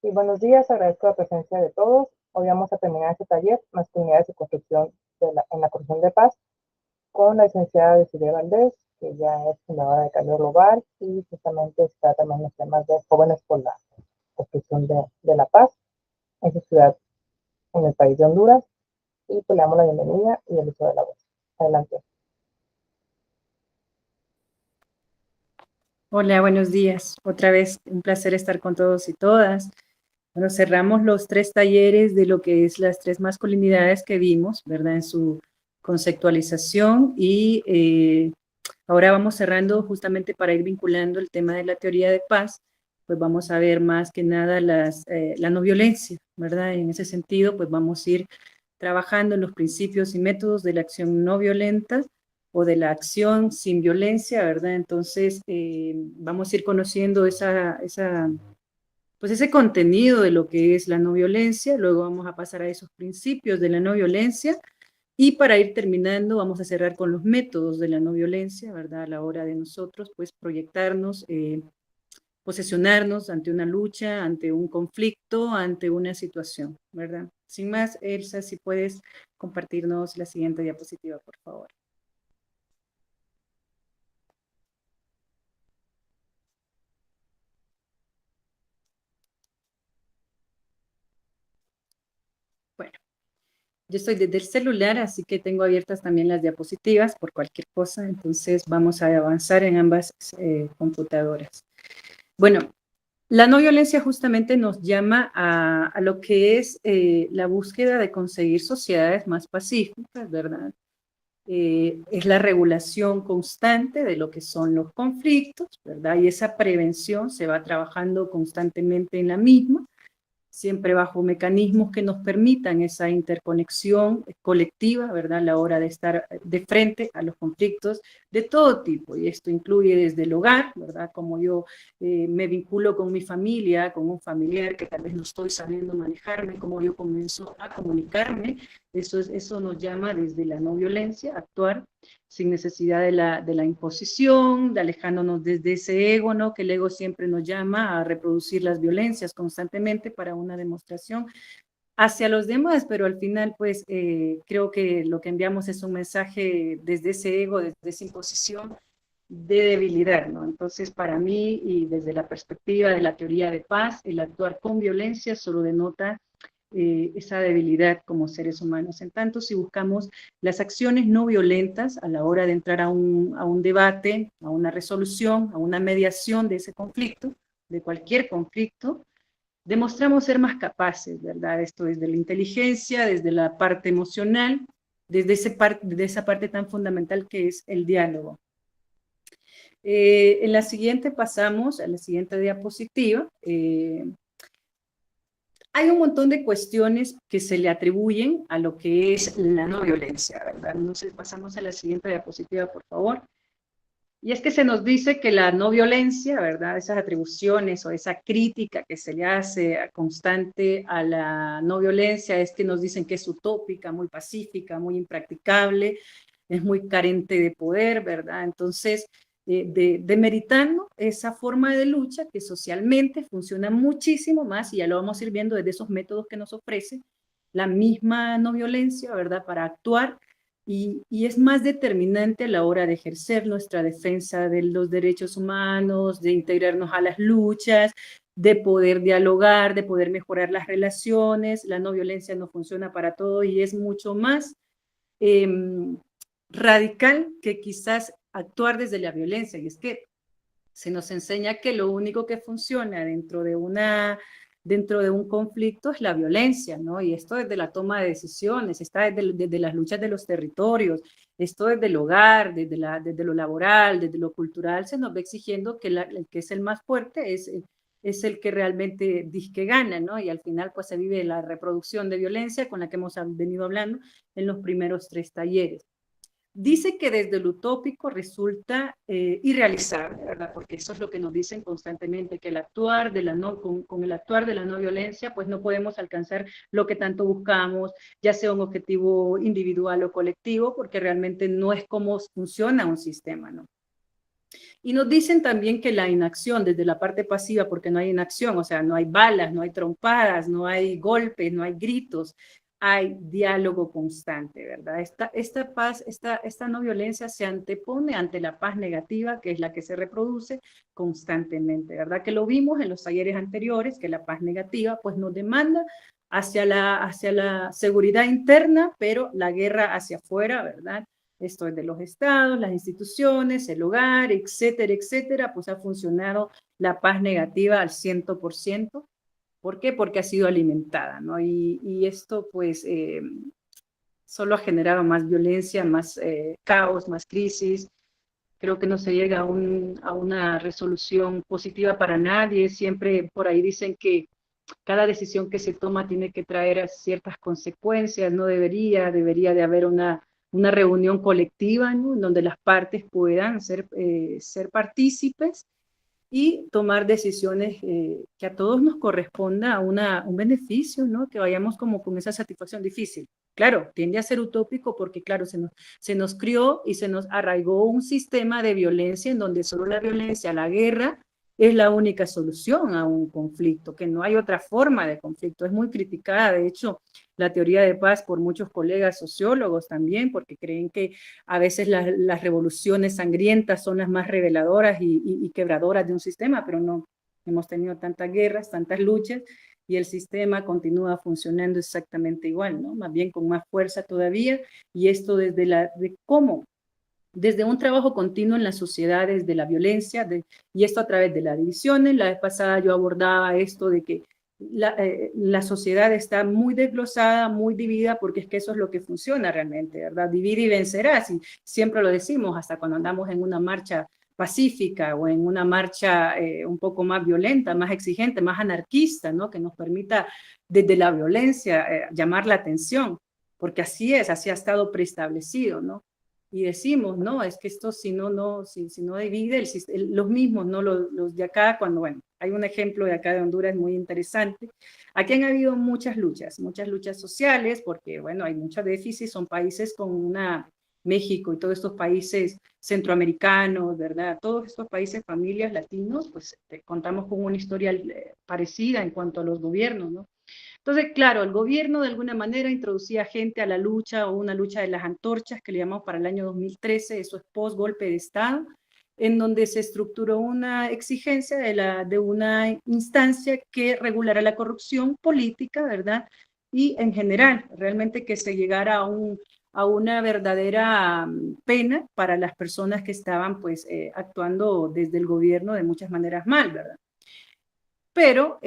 Sí, buenos días, agradezco la presencia de todos. Hoy vamos a terminar este taller, Masculinidades y Construcción en la Construcción de Paz, con la licenciada Desiree Valdés, que ya es fundadora de Cambio Global y justamente está también en los temas de jóvenes por la construcción de la paz en su ciudad, en el país de Honduras. Y pues le damos la bienvenida y el uso de la voz. Adelante. Hola, buenos días. Otra vez un placer estar con todos y todas. Bueno, cerramos los 3 talleres de lo que es las 3 masculinidades que vimos, ¿verdad? En su conceptualización y ahora vamos cerrando justamente para ir vinculando el tema de la teoría de paz, pues vamos a ver más que nada la no violencia, ¿verdad? En ese sentido, pues vamos a ir trabajando en los principios y métodos de la acción no violenta o de la acción sin violencia, ¿verdad? Entonces, vamos a ir conociendo pues ese contenido de lo que es la no violencia, luego vamos a pasar a esos principios de la no violencia, y para ir terminando, vamos a cerrar con los métodos de la no violencia, ¿verdad? A la hora de nosotros, pues, proyectarnos, posesionarnos ante una lucha, ante un conflicto, ante una situación, ¿verdad? Sin más, Elsa, si puedes compartirnos la siguiente diapositiva, por favor. Bueno, yo estoy desde el celular, así que tengo abiertas también las diapositivas por cualquier cosa, entonces vamos a avanzar en ambas computadoras. Bueno, la no violencia justamente nos llama a lo que es la búsqueda de conseguir sociedades más pacíficas, ¿verdad? Es la regulación constante de lo que son los conflictos, ¿verdad? Y esa prevención se va trabajando constantemente en la misma, siempre bajo mecanismos que nos permitan esa interconexión colectiva, ¿verdad? A la hora de estar de frente a los conflictos de todo tipo, y esto incluye desde el hogar, ¿verdad? Como yo me vinculo con mi familia, con un familiar que tal vez no estoy sabiendo manejarme, como yo comienzo a comunicarme, eso nos llama desde la no violencia, actuar sin necesidad de la imposición, de alejándonos desde ese ego, ¿no? Que el ego siempre nos llama a reproducir las violencias constantemente para una demostración hacia los demás, pero al final, pues, creo que lo que enviamos es un mensaje desde ese ego, desde esa imposición de debilidad, ¿no? Entonces, para mí, y desde la perspectiva de la teoría de paz, el actuar con violencia solo denota esa debilidad como seres humanos. En tanto, si buscamos las acciones no violentas a la hora de entrar a un debate, a una resolución, a una mediación de ese conflicto, de cualquier conflicto, demostramos ser más capaces, ¿verdad? Esto desde la inteligencia, desde la parte emocional, desde esa parte tan fundamental que es el diálogo. En la siguiente pasamos a la siguiente diapositiva. Hay un montón de cuestiones que se le atribuyen a lo que es la no violencia, ¿verdad? Entonces pasamos a la siguiente diapositiva, por favor. Y es que se nos dice que la no violencia, ¿verdad? Esas atribuciones o esa crítica que se le hace constante a la no violencia es que nos dicen que es utópica, muy pacífica, muy impracticable, es muy carente de poder, ¿verdad? Entonces, demeritando esa forma de lucha que socialmente funciona muchísimo más, y ya lo vamos a ir viendo desde esos métodos que nos ofrece la misma no violencia, ¿verdad? Para actuar y es más determinante a la hora de ejercer nuestra defensa de los derechos humanos, de integrarnos a las luchas, de poder dialogar, de poder mejorar las relaciones. La no violencia no funciona para todo y es mucho más eh, radical que quizás actuar desde la violencia. Y es que se nos enseña que lo único que funciona dentro de un conflicto es la violencia, ¿no? Y esto desde la toma de decisiones, está desde las luchas de los territorios, esto desde el hogar, desde lo laboral, desde lo cultural, se nos va exigiendo que el que es el más fuerte es el que realmente dice que gana, ¿no? Y al final pues se vive la reproducción de violencia con la que hemos venido hablando en los primeros 3 talleres. Dice que desde el utópico resulta irrealizable, ¿verdad? Porque eso es lo que nos dicen constantemente, que el actuar de con el actuar de la no violencia, pues no podemos alcanzar lo que tanto buscamos, ya sea un objetivo individual o colectivo, porque realmente no es como funciona un sistema, ¿no? Y nos dicen también que la inacción, desde la parte pasiva, porque no hay inacción, o sea, no hay balas, no hay trompadas, no hay golpes, no hay gritos, hay diálogo constante, ¿verdad? Esta paz, esta no violencia se antepone ante la paz negativa, que es la que se reproduce constantemente, ¿verdad? Que lo vimos en los talleres anteriores, que la paz negativa pues nos demanda hacia la seguridad interna, pero la guerra hacia afuera, ¿verdad? Esto es de los estados, las instituciones, el hogar, etcétera, etcétera, pues ha funcionado la paz negativa al 100%. ¿Por qué? Porque ha sido alimentada, ¿no? Y esto, pues, solo ha generado más violencia, más caos, más crisis. Creo que no se llega a una resolución positiva para nadie. Siempre por ahí dicen que cada decisión que se toma tiene que traer ciertas consecuencias, no debería de haber una reunión colectiva, ¿no? En donde las partes puedan ser partícipes y tomar decisiones que a todos nos corresponda un beneficio, ¿no? Que vayamos como con esa satisfacción difícil. Claro, tiende a ser utópico porque, claro, se nos crió y se nos arraigó un sistema de violencia en donde solo la violencia, la guerra, es la única solución a un conflicto, que no hay otra forma de conflicto. Es muy criticada, de hecho, la teoría de paz por muchos colegas sociólogos también, porque creen que a veces las revoluciones sangrientas son las más reveladoras y quebradoras de un sistema, pero no hemos tenido tantas guerras, tantas luchas, y el sistema continúa funcionando exactamente igual, ¿no? Más bien con más fuerza todavía, y esto de cómo desde un trabajo continuo en las sociedades de la violencia, y esto a través de las divisiones. La vez pasada yo abordaba esto de que la sociedad está muy desglosada, muy dividida, porque es que eso es lo que funciona realmente, ¿verdad? Divide y vencerás, y siempre lo decimos, hasta cuando andamos en una marcha pacífica o en una marcha un poco más violenta, más exigente, más anarquista, ¿no? Que nos permita desde la violencia llamar la atención, porque así es, así ha estado preestablecido, ¿no? Y decimos, no, es que esto si no divide, los mismos, ¿no? Los de acá, cuando, bueno, hay un ejemplo de acá de Honduras muy interesante. Aquí han habido muchas luchas sociales, porque, bueno, hay mucho déficit, son países con México y todos estos países centroamericanos, ¿verdad? Todos estos países, familias latinos, pues contamos con una historia parecida en cuanto a los gobiernos, ¿no? Entonces, claro, el gobierno de alguna manera introducía gente a la lucha o una lucha de las antorchas que le llamamos para el año 2013, eso es post golpe de Estado, en donde se estructuró una exigencia de una instancia que regulara la corrupción política, ¿verdad? Y en general, realmente que se llegara a una verdadera pena para las personas que estaban pues actuando desde el gobierno de muchas maneras mal, ¿verdad? Pero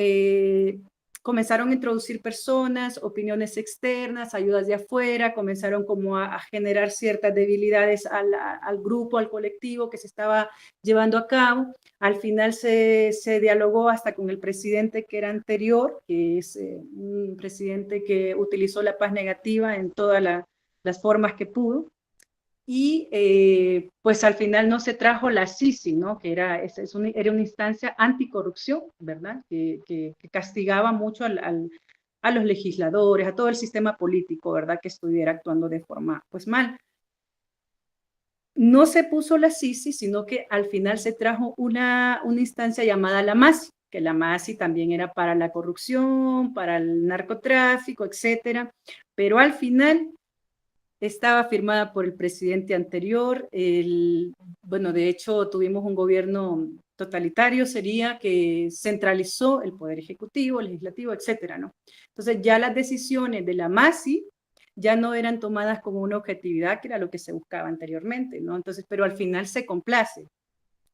comenzaron a introducir personas, opiniones externas, ayudas de afuera, comenzaron como a generar ciertas debilidades al grupo, al colectivo que se estaba llevando a cabo. Al final se dialogó hasta con el presidente que era anterior, que es un presidente que utilizó la paz negativa en todas las formas que pudo. Y pues al final no se trajo la CICI, ¿no? Que era una instancia anticorrupción, ¿verdad? Que castigaba mucho a los legisladores, a todo el sistema político, ¿verdad? Que estuviera actuando de forma pues mal. No se puso la CICI, sino que al final se trajo una instancia llamada la MASI, que la MASI también era para la corrupción, para el narcotráfico, etcétera. Pero al final estaba firmada por el presidente anterior. Bueno, de hecho, tuvimos un gobierno totalitario, sería que centralizó el poder ejecutivo, legislativo, etcétera, ¿no? Entonces, ya las decisiones de la MASI ya no eran tomadas como una objetividad, que era lo que se buscaba anteriormente, ¿no? Entonces, pero al final se complace.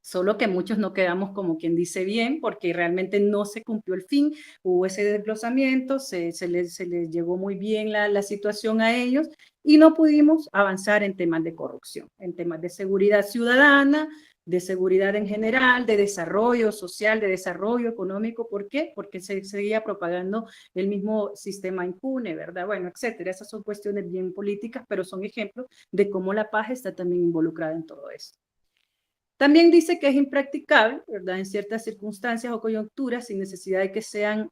Solo que muchos no quedamos como quien dice bien, porque realmente no se cumplió el fin, hubo ese desglosamiento, se les llegó muy bien la situación a ellos y no pudimos avanzar en temas de corrupción, en temas de seguridad ciudadana, de seguridad en general, de desarrollo social, de desarrollo económico. ¿Por qué? Porque se seguía propagando el mismo sistema impune, ¿verdad? Bueno, etcétera. Esas son cuestiones bien políticas, pero son ejemplos de cómo la paz está también involucrada en todo esto. También dice que es impracticable, ¿verdad?, en ciertas circunstancias o coyunturas, sin necesidad de que sean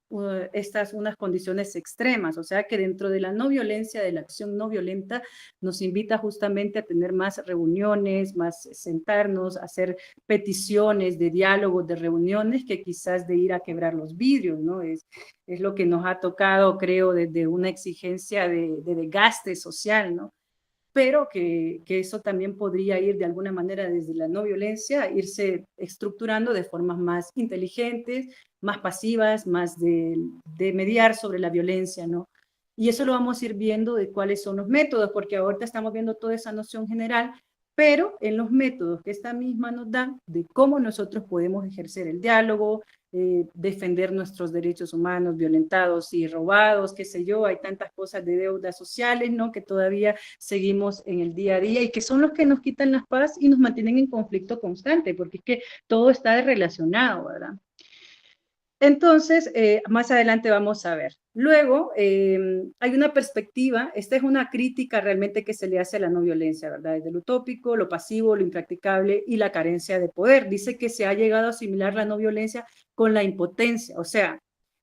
estas unas condiciones extremas. O sea que dentro de la no violencia, de la acción no violenta, nos invita justamente a tener más reuniones, más sentarnos, hacer peticiones de diálogos, de reuniones, que quizás de ir a quebrar los vidrios, ¿no? Es lo que nos ha tocado, creo, desde una exigencia de desgaste social, ¿no? Pero que eso también podría ir de alguna manera desde la no violencia, irse estructurando de formas más inteligentes, más pasivas, más de mediar sobre la violencia, ¿no? Y eso lo vamos a ir viendo de cuáles son los métodos, porque ahorita estamos viendo toda esa noción general, pero en los métodos que esta misma nos da de cómo nosotros podemos ejercer el diálogo, defender nuestros derechos humanos violentados y robados, qué sé yo, hay tantas cosas de deudas sociales, ¿no?, que todavía seguimos en el día a día y que son los que nos quitan la paz y nos mantienen en conflicto constante, porque es que todo está relacionado, ¿verdad? Entonces, más adelante vamos a ver. Luego, hay una perspectiva, esta es una crítica realmente que se le hace a la no violencia, ¿verdad? Desde lo utópico, lo pasivo, lo impracticable y la carencia de poder. Dice que se ha llegado a asimilar la no violencia con la impotencia, o sea,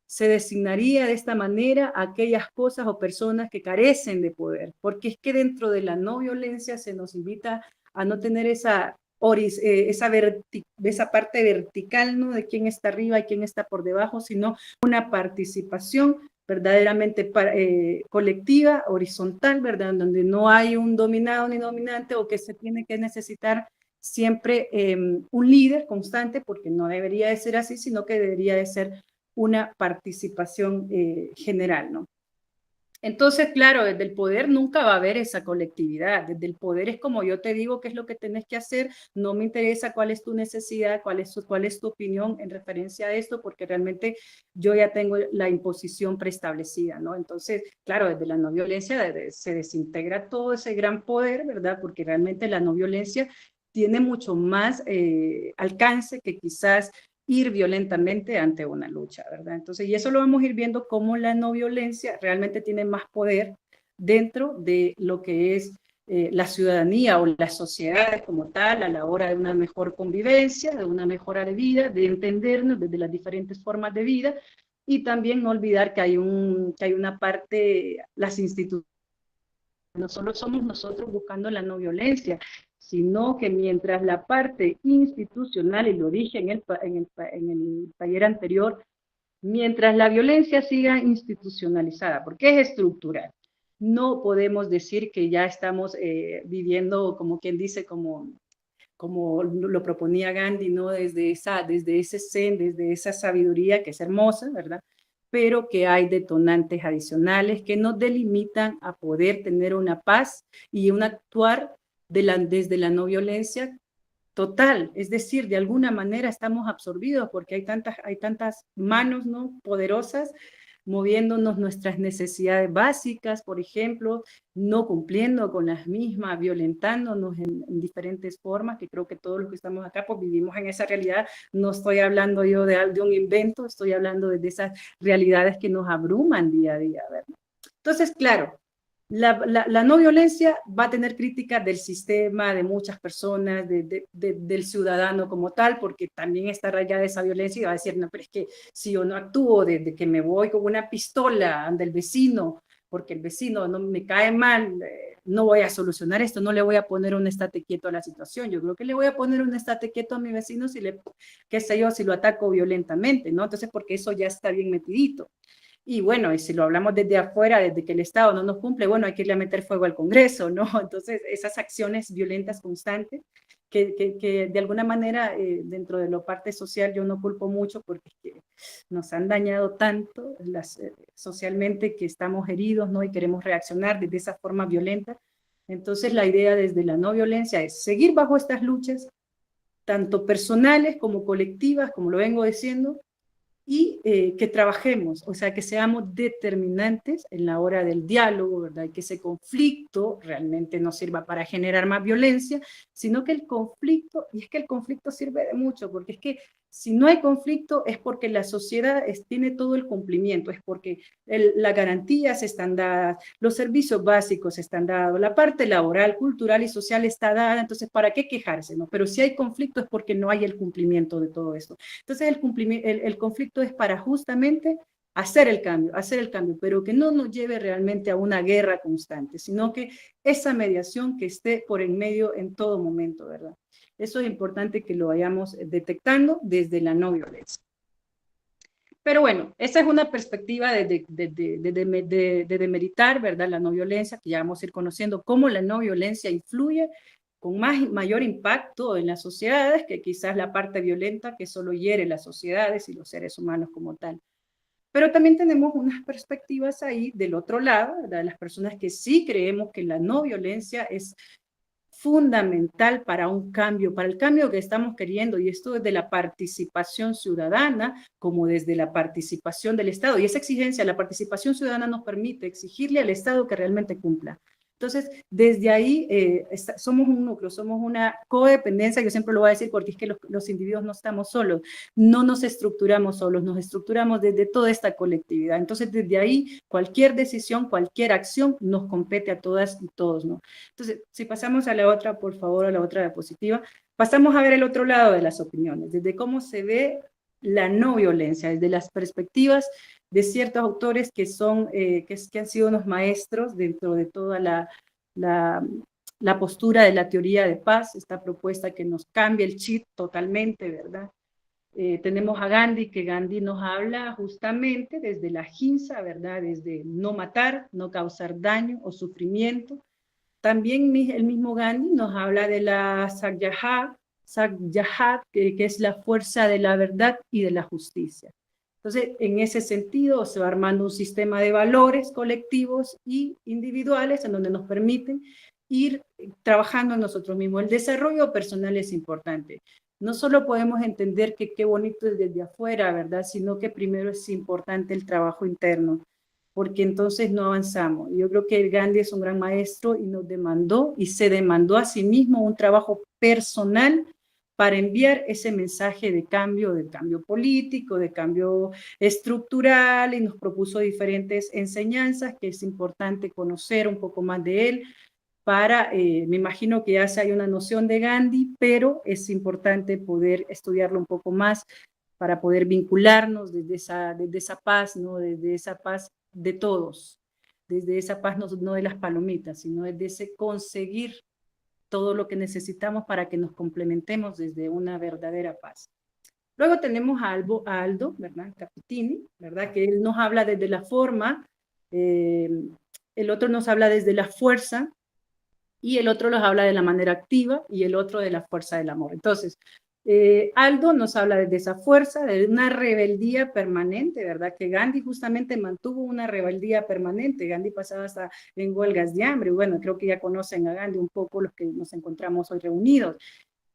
se designaría de esta manera a aquellas cosas o personas que carecen de poder, porque es que dentro de la no violencia se nos invita a no tener esa esa parte vertical, ¿no?, de quién está arriba y quién está por debajo, sino una participación verdaderamente colectiva, horizontal, ¿verdad?, donde no hay un dominado ni dominante, o que se tiene que necesitar siempre un líder constante, porque no debería de ser así, sino que debería de ser una participación general, ¿no? Entonces, claro, desde el poder nunca va a haber esa colectividad. Desde el poder es como yo te digo qué es lo que tenés que hacer, no me interesa cuál es tu necesidad, cuál es tu opinión en referencia a esto, porque realmente yo ya tengo la imposición preestablecida, ¿no? Entonces, claro, desde la no violencia se desintegra todo ese gran poder, ¿verdad? Porque realmente la no violencia tiene mucho más alcance que quizás ir violentamente ante una lucha, ¿verdad? Entonces, y eso lo vamos a ir viendo cómo la no violencia realmente tiene más poder dentro de lo que es la ciudadanía o las sociedades como tal, a la hora de una mejor convivencia, de una mejora de vida, de entendernos desde las diferentes formas de vida, y también no olvidar que hay una parte, las instituciones, no solo somos nosotros buscando la no violencia, sino que mientras la parte institucional, y lo dije en el taller anterior, mientras la violencia siga institucionalizada, porque es estructural, no podemos decir que ya estamos viviendo, como quien dice, como lo proponía Gandhi, ¿no?, desde ese zen, desde esa sabiduría que es hermosa, ¿verdad?, pero que hay detonantes adicionales que nos delimitan a poder tener una paz y un actuar desde la no violencia total. Es decir, de alguna manera estamos absorbidos porque hay tantas manos, ¿no?, poderosas moviéndonos nuestras necesidades básicas, por ejemplo, no cumpliendo con las mismas, violentándonos en diferentes formas, que creo que todos los que estamos acá pues vivimos en esa realidad. No estoy hablando yo de un invento, estoy hablando de esas realidades que nos abruman día a día, ¿verdad? Entonces, claro, la no violencia va a tener críticas del sistema, de muchas personas, del ciudadano como tal, porque también está rayada esa violencia y va a decir, no, pero es que si yo no actúo desde que me voy con una pistola ante el vecino, porque el vecino no me cae mal, no voy a solucionar esto, no le voy a poner un estate quieto a la situación. Yo creo que le voy a poner un estate quieto a mi vecino qué sé yo, si lo ataco violentamente, ¿no? Entonces, porque eso ya está bien metidito. Y bueno, y si lo hablamos desde afuera, desde que el Estado no nos cumple, bueno, hay que irle a meter fuego al Congreso, ¿no? Entonces, esas acciones violentas constantes, que de alguna manera, dentro de la parte social, yo no culpo mucho porque nos han dañado tanto socialmente que estamos heridos, ¿no? Y queremos reaccionar desde esa forma violenta. Entonces, la idea desde la no violencia es seguir bajo estas luchas, tanto personales como colectivas, como lo vengo diciendo, y que trabajemos, o sea, que seamos determinantes en la hora del diálogo, ¿verdad? Y que ese conflicto realmente no sirva para generar más violencia, sino que el conflicto, y es que el conflicto sirve de mucho, porque es que Si no hay conflicto es porque la sociedad tiene todo el cumplimiento, es porque las garantías están dadas, los servicios básicos están dados, la parte laboral, cultural y social está dada, entonces ¿para qué quejarse? ¿No? Pero si hay conflicto es porque no hay el cumplimiento de todo esto. Entonces el conflicto es para justamente hacer el cambio, pero que no nos lleve realmente a una guerra constante, sino que esa mediación que esté por en medio en todo momento, ¿verdad? Eso es importante que lo vayamos detectando desde la no violencia. Pero bueno, esa es una perspectiva de demeritar, ¿verdad? La no violencia, que ya vamos a ir conociendo cómo la no violencia influye con mayor impacto en las sociedades que quizás la parte violenta que solo hiere las sociedades y los seres humanos como tal. Pero también tenemos unas perspectivas ahí del otro lado, ¿verdad? Las personas que sí creemos que la no violencia es fundamental para un cambio, para el cambio que estamos queriendo, y esto desde la participación ciudadana como desde la participación del Estado. Y esa exigencia, la participación ciudadana nos permite exigirle al Estado que realmente cumpla. Entonces, desde ahí somos un núcleo, somos una codependencia, yo siempre lo voy a decir porque es que los individuos no estamos solos, no nos estructuramos solos, nos estructuramos desde toda esta colectividad. Entonces, desde ahí, cualquier decisión, cualquier acción nos compete a todas y todos, ¿no? Entonces, si pasamos a la otra, por favor, a la otra diapositiva, pasamos a ver el otro lado de las opiniones, desde cómo se ve la no violencia, desde las perspectivas de ciertos autores que han sido unos maestros dentro de toda la postura de la teoría de paz, esta propuesta que nos cambia el chip totalmente, ¿verdad? Tenemos a Gandhi, que Gandhi nos habla justamente desde la ahimsa, ¿verdad? Desde no matar, no causar daño o sufrimiento. También el mismo Gandhi nos habla de la Satyajat, que es la fuerza de la verdad y de la justicia. Entonces, en ese sentido, se va armando un sistema de valores colectivos y individuales en donde nos permiten ir trabajando en nosotros mismos. El desarrollo personal es importante. No solo podemos entender que qué bonito es desde afuera, ¿verdad? Sino que primero es importante el trabajo interno, porque entonces no avanzamos. Yo creo que Gandhi es un gran maestro y nos demandó y se demandó a sí mismo un trabajo personal para enviar ese mensaje de cambio político, de cambio estructural, y nos propuso diferentes enseñanzas que es importante conocer un poco más de él me imagino que ya se hay una noción de Gandhi, pero es importante poder estudiarlo un poco más para poder vincularnos desde esa paz, ¿no? Desde esa paz de todos, desde esa paz no de las palomitas, sino desde ese conseguir todo lo que necesitamos para que nos complementemos desde una verdadera paz. Luego tenemos a Aldo, ¿verdad? Capitini, ¿verdad? Que él nos habla desde la forma, el otro nos habla desde la fuerza, y el otro nos habla de la manera activa y el otro de la fuerza del amor. Entonces, Aldo nos habla de esa fuerza, de una rebeldía permanente, ¿verdad? Que Gandhi justamente mantuvo una rebeldía permanente. Gandhi pasaba hasta en huelgas de hambre. Bueno, creo que ya conocen a Gandhi un poco los que nos encontramos hoy reunidos,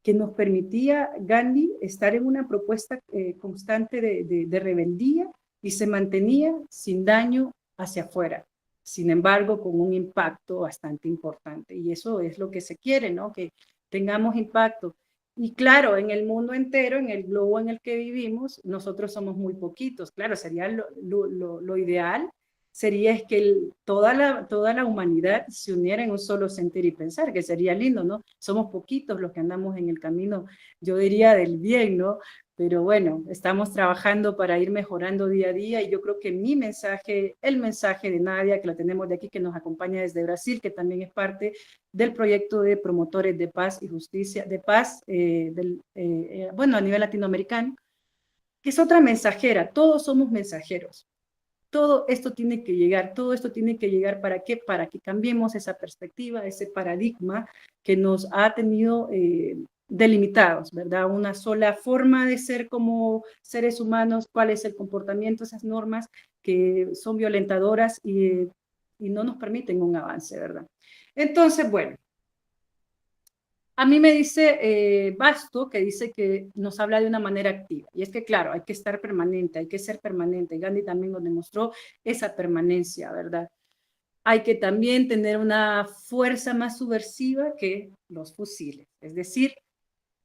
que nos permitía Gandhi estar en una propuesta constante de rebeldía y se mantenía sin daño hacia afuera. Sin embargo, con un impacto bastante importante. Y eso es lo que se quiere, ¿no? Que tengamos impacto. Y claro, en el mundo entero, en el globo en el que vivimos, nosotros somos muy poquitos. Claro, sería lo ideal, sería es que toda la humanidad se uniera en un solo sentir y pensar, que sería lindo, ¿no? Somos poquitos los que andamos en el camino, yo diría, del bien, ¿no? Pero bueno, estamos trabajando para ir mejorando día a día, y yo creo que mi mensaje, el mensaje de Nadia, que la tenemos de aquí, que nos acompaña desde Brasil, que también es parte del proyecto de promotores de paz y justicia, de paz, bueno, a nivel latinoamericano, que es otra mensajera. Todos somos mensajeros. Todo esto tiene que llegar, todo esto tiene que llegar, ¿para qué? Para que cambiemos esa perspectiva, ese paradigma que nos ha tenido delimitados, ¿verdad? Una sola forma de ser como seres humanos, cuál es el comportamiento, esas normas que son violentadoras y no nos permiten un avance, ¿verdad? Entonces, bueno, a mí me dice Basto, que dice que nos habla de una manera activa. Y es que, claro, hay que estar permanente, hay que ser permanente. Gandhi también nos demostró esa permanencia, ¿verdad? Hay que también tener una fuerza más subversiva que los fusiles. Es decir,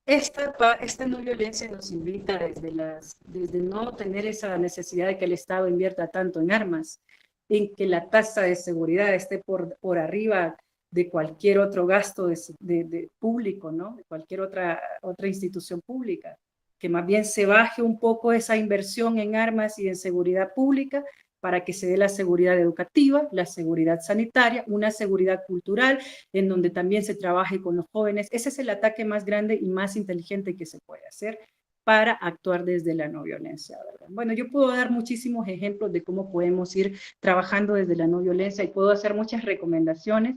esta no violencia nos invita desde no tener esa necesidad de que el Estado invierta tanto en armas, en que la tasa de seguridad esté por arriba de cualquier otro gasto de público, ¿no? De cualquier otra institución pública, que más bien se baje un poco esa inversión en armas y en seguridad pública para que se dé la seguridad educativa, la seguridad sanitaria, una seguridad cultural, en donde también se trabaje con los jóvenes. Ese es el ataque más grande y más inteligente que se puede hacer para actuar desde la no violencia, ¿verdad? Bueno, yo puedo dar muchísimos ejemplos de cómo podemos ir trabajando desde la no violencia y puedo hacer muchas recomendaciones,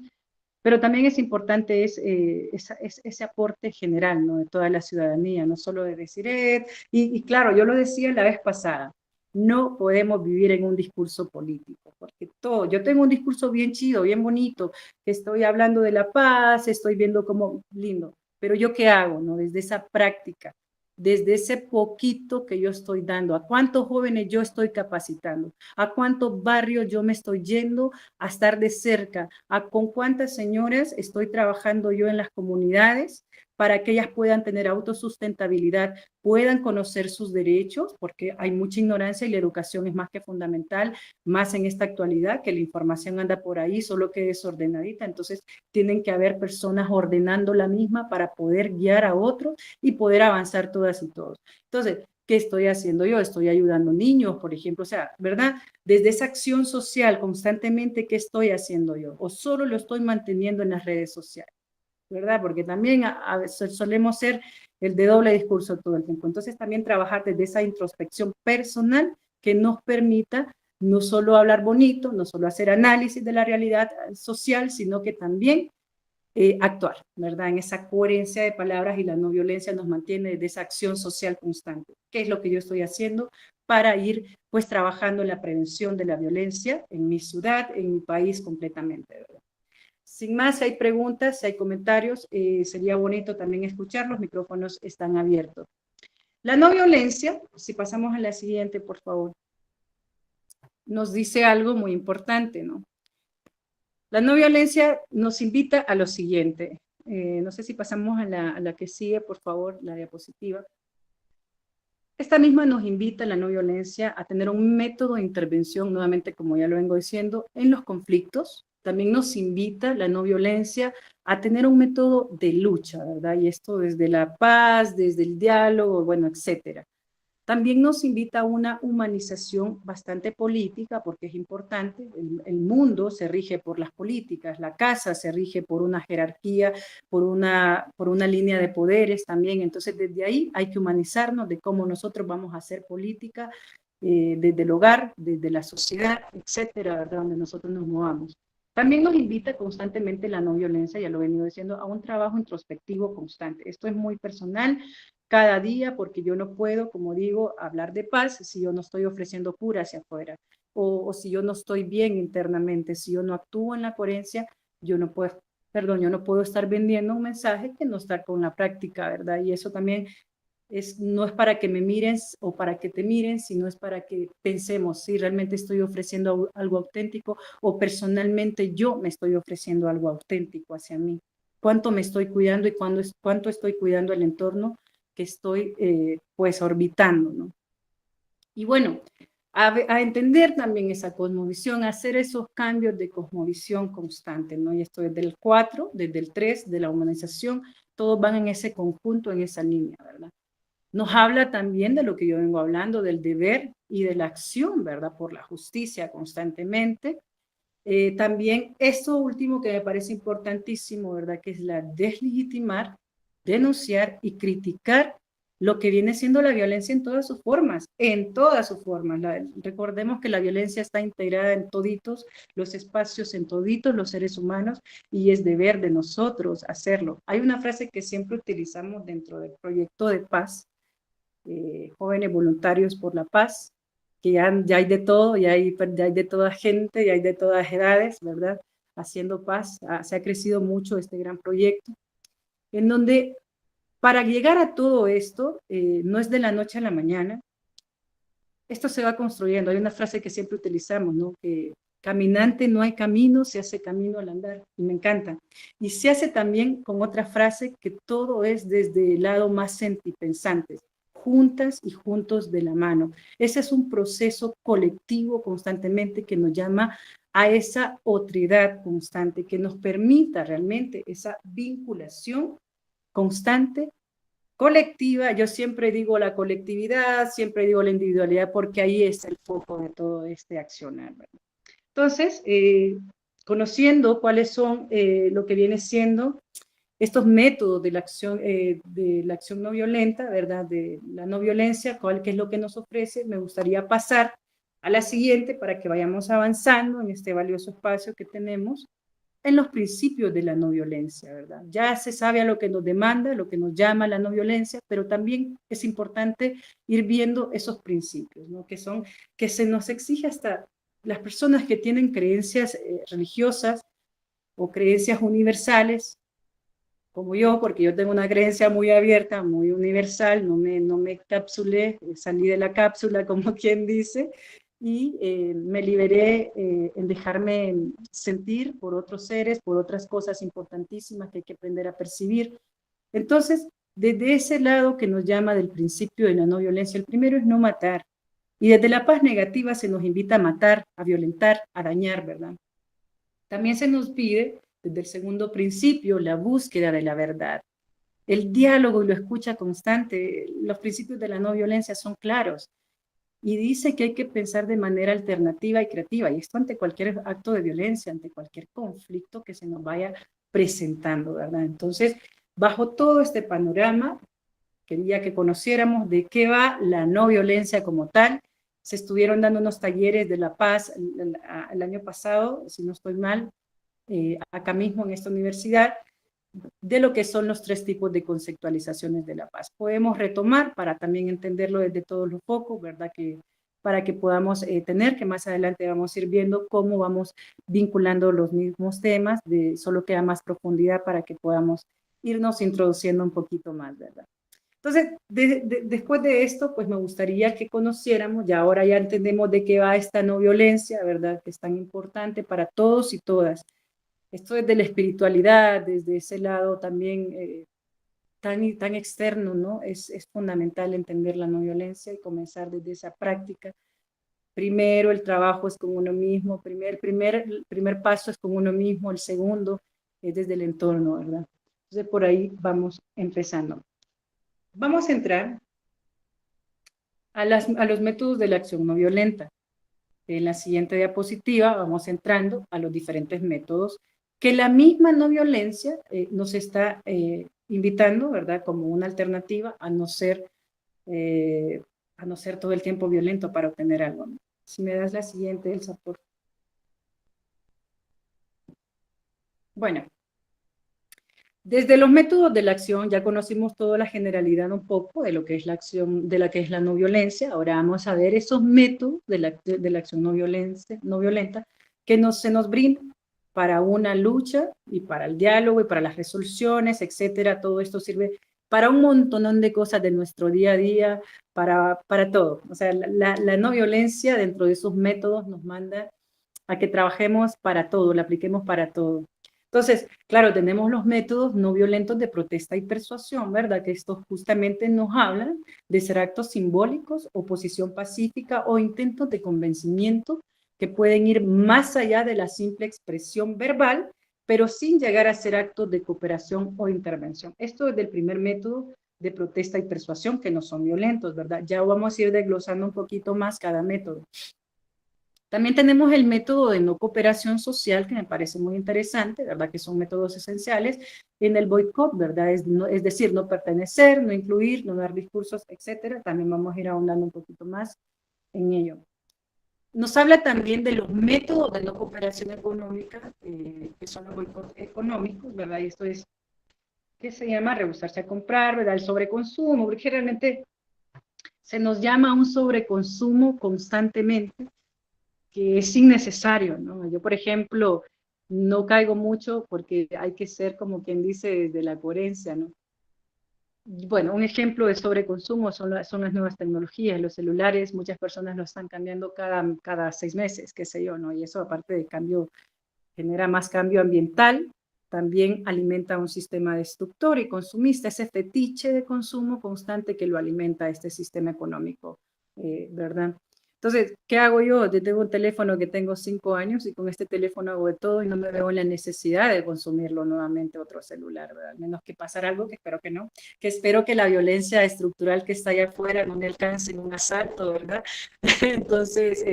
pero también es importante ese aporte general, ¿no? De toda la ciudadanía, no solo de Desiree. Y claro, yo lo decía la vez pasada, no podemos vivir en un discurso político, porque yo tengo un discurso bien chido, bien bonito, que estoy hablando de la paz, estoy viendo como lindo, pero yo qué hago, ¿no? Desde esa práctica, desde ese poquito que yo estoy dando, a cuántos jóvenes yo estoy capacitando, a cuántos barrios yo me estoy yendo a estar de cerca, a con cuántas señoras estoy trabajando yo en las comunidades para que ellas puedan tener autosustentabilidad, puedan conocer sus derechos, porque hay mucha ignorancia y la educación es más que fundamental, más en esta actualidad, que la información anda por ahí, solo que desordenadita. Entonces, tienen que haber personas ordenando la misma para poder guiar a otros y poder avanzar todas y todos. Entonces, ¿qué estoy haciendo yo? Estoy ayudando niños, por ejemplo, o sea, ¿verdad? Desde esa acción social constantemente, ¿qué estoy haciendo yo? ¿O solo lo estoy manteniendo en las redes sociales? ¿Verdad? Porque también a veces solemos ser el de doble discurso todo el tiempo. Entonces también trabajar desde esa introspección personal que nos permita no solo hablar bonito, no solo hacer análisis de la realidad social, sino que también actuar, ¿verdad? En esa coherencia de palabras, y la no violencia nos mantiene desde esa acción social constante. ¿Qué es lo que yo estoy haciendo para ir pues trabajando en la prevención de la violencia en mi ciudad, en mi país completamente, ¿verdad? Sin más, si hay preguntas, si hay comentarios, sería bonito también escuchar, los micrófonos están abiertos. La no violencia, si pasamos a la siguiente, por favor, nos dice algo muy importante, ¿no? La no violencia nos invita a lo siguiente. No sé si pasamos a la que sigue, por favor, la diapositiva. Esta misma nos invita, la no violencia, a tener un método de intervención, nuevamente, como ya lo vengo diciendo, en los conflictos. También nos invita, la no violencia, a tener un método de lucha, ¿verdad? Y esto desde la paz, desde el diálogo, bueno, etcétera. También nos invita a una humanización bastante política, porque es importante. El mundo se rige por las políticas, la casa se rige por una jerarquía, por una línea de poderes también. Entonces, desde ahí hay que humanizarnos de cómo nosotros vamos a hacer política, desde el hogar, desde la sociedad, etcétera, ¿verdad? Donde nosotros nos movamos. También nos invita constantemente la no violencia, ya lo he venido diciendo, a un trabajo introspectivo constante. Esto es muy personal, cada día, porque yo no puedo, como digo, hablar de paz si yo no estoy ofreciendo cura hacia afuera, o si yo no estoy bien internamente, si yo no actúo en la coherencia, yo no puedo, perdón, yo no puedo estar vendiendo un mensaje que no está con la práctica, ¿verdad? Y eso también no es para que me miren o para que te miren, sino es para que pensemos si realmente estoy ofreciendo algo auténtico o personalmente yo me estoy ofreciendo algo auténtico hacia mí. ¿Cuánto me estoy cuidando y cuánto estoy cuidando el entorno que estoy pues orbitando, ¿no? Y bueno, a entender también esa cosmovisión, a hacer esos cambios de cosmovisión constante, ¿no? Y esto desde el 4, desde el 3, de la humanización, todos van en ese conjunto, en esa línea, ¿verdad? Nos habla también de lo que yo vengo hablando, del deber y de la acción, ¿verdad? Por la justicia constantemente. También esto último que me parece importantísimo, ¿verdad? Que es la deslegitimar, denunciar y criticar lo que viene siendo la violencia en todas sus formas, en todas sus formas. Recordemos que la violencia está integrada en toditos los espacios, en toditos los seres humanos, y es deber de nosotros hacerlo. Hay una frase que siempre utilizamos dentro del proyecto de paz, Jóvenes Voluntarios por la Paz, que ya hay de todo, ya hay de toda gente, ya hay de todas edades, ¿verdad? Haciendo paz, se ha crecido mucho este gran proyecto, en donde para llegar a todo esto, no es de la noche a la mañana, esto se va construyendo. Hay una frase que siempre utilizamos, ¿no? Que caminante no hay camino, se hace camino al andar, y me encanta. Y se hace también con otra frase que todo es desde el lado más sentipensante, juntas y juntos de la mano. Ese es un proceso colectivo constantemente que nos llama a esa otredad constante, que nos permita realmente esa vinculación constante, colectiva. Yo siempre digo la colectividad, siempre digo la individualidad, porque ahí es el foco de todo este accionar, ¿verdad? Entonces, conociendo cuáles son lo que viene siendo estos métodos de la acción no violenta, ¿verdad? De la no violencia, qué es lo que nos ofrece, me gustaría pasar a la siguiente para que vayamos avanzando en este valioso espacio que tenemos en los principios de la no violencia, ¿verdad? Ya se sabe a lo que nos demanda, lo que nos llama la no violencia, pero también es importante ir viendo esos principios, ¿no? Que se nos exige hasta las personas que tienen creencias religiosas o creencias universales, como yo, porque yo tengo una creencia muy abierta, muy universal, no me capsulé, salí de la cápsula, como quien dice, y me liberé en dejarme sentir por otros seres, por otras cosas importantísimas que hay que aprender a percibir. Entonces, desde ese lado que nos llama del principio de la no violencia, el primero es no matar. Y desde la paz negativa se nos invita a matar, a violentar, a dañar, ¿verdad? También se nos pide, desde el segundo principio, la búsqueda de la verdad. El diálogo y la escucha constante, los principios de la no violencia son claros. Y dice que hay que pensar de manera alternativa y creativa, y esto ante cualquier acto de violencia, ante cualquier conflicto que se nos vaya presentando, ¿verdad? Entonces, bajo todo este panorama, quería que conociéramos de qué va la no violencia como tal. Se estuvieron dando unos talleres de la paz el año pasado, si no estoy mal, acá mismo en esta universidad, de lo que son los 3 tipos de conceptualizaciones de la paz. Podemos retomar para también entenderlo desde todos los focos, ¿verdad? Para que podamos tener, que más adelante vamos a ir viendo cómo vamos vinculando los mismos temas, solo queda más profundidad para que podamos irnos introduciendo un poquito más, ¿verdad? Entonces, después de esto, pues me gustaría que conociéramos, ya ahora ya entendemos de qué va esta no violencia, ¿verdad? Que es tan importante para todos y todas. Esto es de la espiritualidad, desde ese lado también tan externo, ¿no? Es fundamental entender la no violencia y comenzar desde esa práctica. Primero, el trabajo es con uno mismo, el primer paso es con uno mismo, el segundo es desde el entorno, ¿verdad? Entonces, por ahí vamos empezando. Vamos a entrar a los métodos de la acción no violenta. En la siguiente diapositiva vamos entrando a los diferentes métodos que la misma no violencia nos está invitando, ¿verdad? Como una alternativa a no ser todo el tiempo violento para obtener algo. Si me das la siguiente, Elsa, por favor. Bueno, desde los métodos de la acción ya conocimos toda la generalidad un poco de lo que es la acción, de la que es la no violencia. Ahora vamos a ver esos métodos de la acción no violenta que se nos brindan para una lucha y para el diálogo y para las resoluciones, etcétera. Todo esto sirve para un montón de cosas de nuestro día a día, para todo. O sea, la no violencia dentro de esos métodos nos manda a que trabajemos para todo, la apliquemos para todo. Entonces, claro, tenemos los métodos no violentos de protesta y persuasión, ¿verdad? Que estos justamente nos hablan de ser actos simbólicos, oposición pacífica o intentos de convencimiento que pueden ir más allá de la simple expresión verbal, pero sin llegar a ser actos de cooperación o intervención. Esto es del primer método de protesta y persuasión, que no son violentos, ¿verdad? Ya vamos a ir desglosando un poquito más cada método. También tenemos el método de no cooperación social, que me parece muy interesante, ¿verdad? Que son métodos esenciales en el boicot, ¿verdad? Es decir, no pertenecer, no incluir, no dar discursos, etcétera. También vamos a ir ahondando un poquito más en ello. Nos habla también de los métodos de no cooperación económica, que son los boicots económicos, ¿verdad? Y esto es, ¿qué se llama? Rehusarse a comprar, ¿verdad? El sobreconsumo, porque realmente se nos llama a un sobreconsumo constantemente, que es innecesario, ¿no? Yo, por ejemplo, no caigo mucho porque hay que ser, como quien dice, desde la coherencia, ¿no? Bueno, un ejemplo de sobreconsumo son las nuevas tecnologías, los celulares, muchas personas lo están cambiando cada 6 meses, qué sé yo, ¿no? Y eso aparte de cambio, genera más cambio ambiental, también alimenta un sistema destructor y consumista, ese fetiche de consumo constante que lo alimenta este sistema económico, ¿verdad? Entonces, ¿qué hago yo? Yo tengo un teléfono que tengo 5 años y con este teléfono hago de todo y no me veo en la necesidad de consumirlo nuevamente otro celular, ¿verdad? Al menos que pasara algo, que espero que no, que espero que la violencia estructural que está allá afuera no me alcance en un asalto, ¿verdad? Entonces,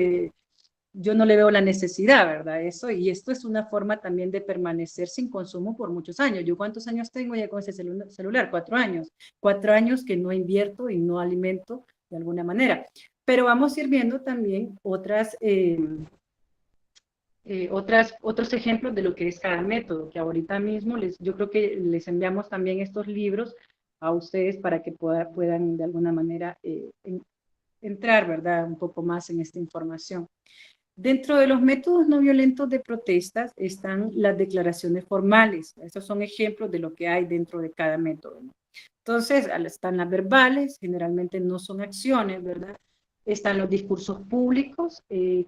yo no le veo la necesidad, ¿verdad? Eso, y esto es una forma también de permanecer sin consumo por muchos años. ¿Yo cuántos años tengo ya con ese celular? 4 años. 4 años que no invierto y no alimento de alguna manera. Pero vamos a ir viendo también otros ejemplos de lo que es cada método, que ahorita mismo yo creo que les enviamos también estos libros a ustedes para que puedan de alguna manera entrar, ¿verdad? Un poco más en esta información. Dentro de los métodos no violentos de protestas están las declaraciones formales. Estos son ejemplos de lo que hay dentro de cada método, ¿no? Entonces, están las verbales, generalmente no son acciones, ¿verdad? Están los discursos públicos,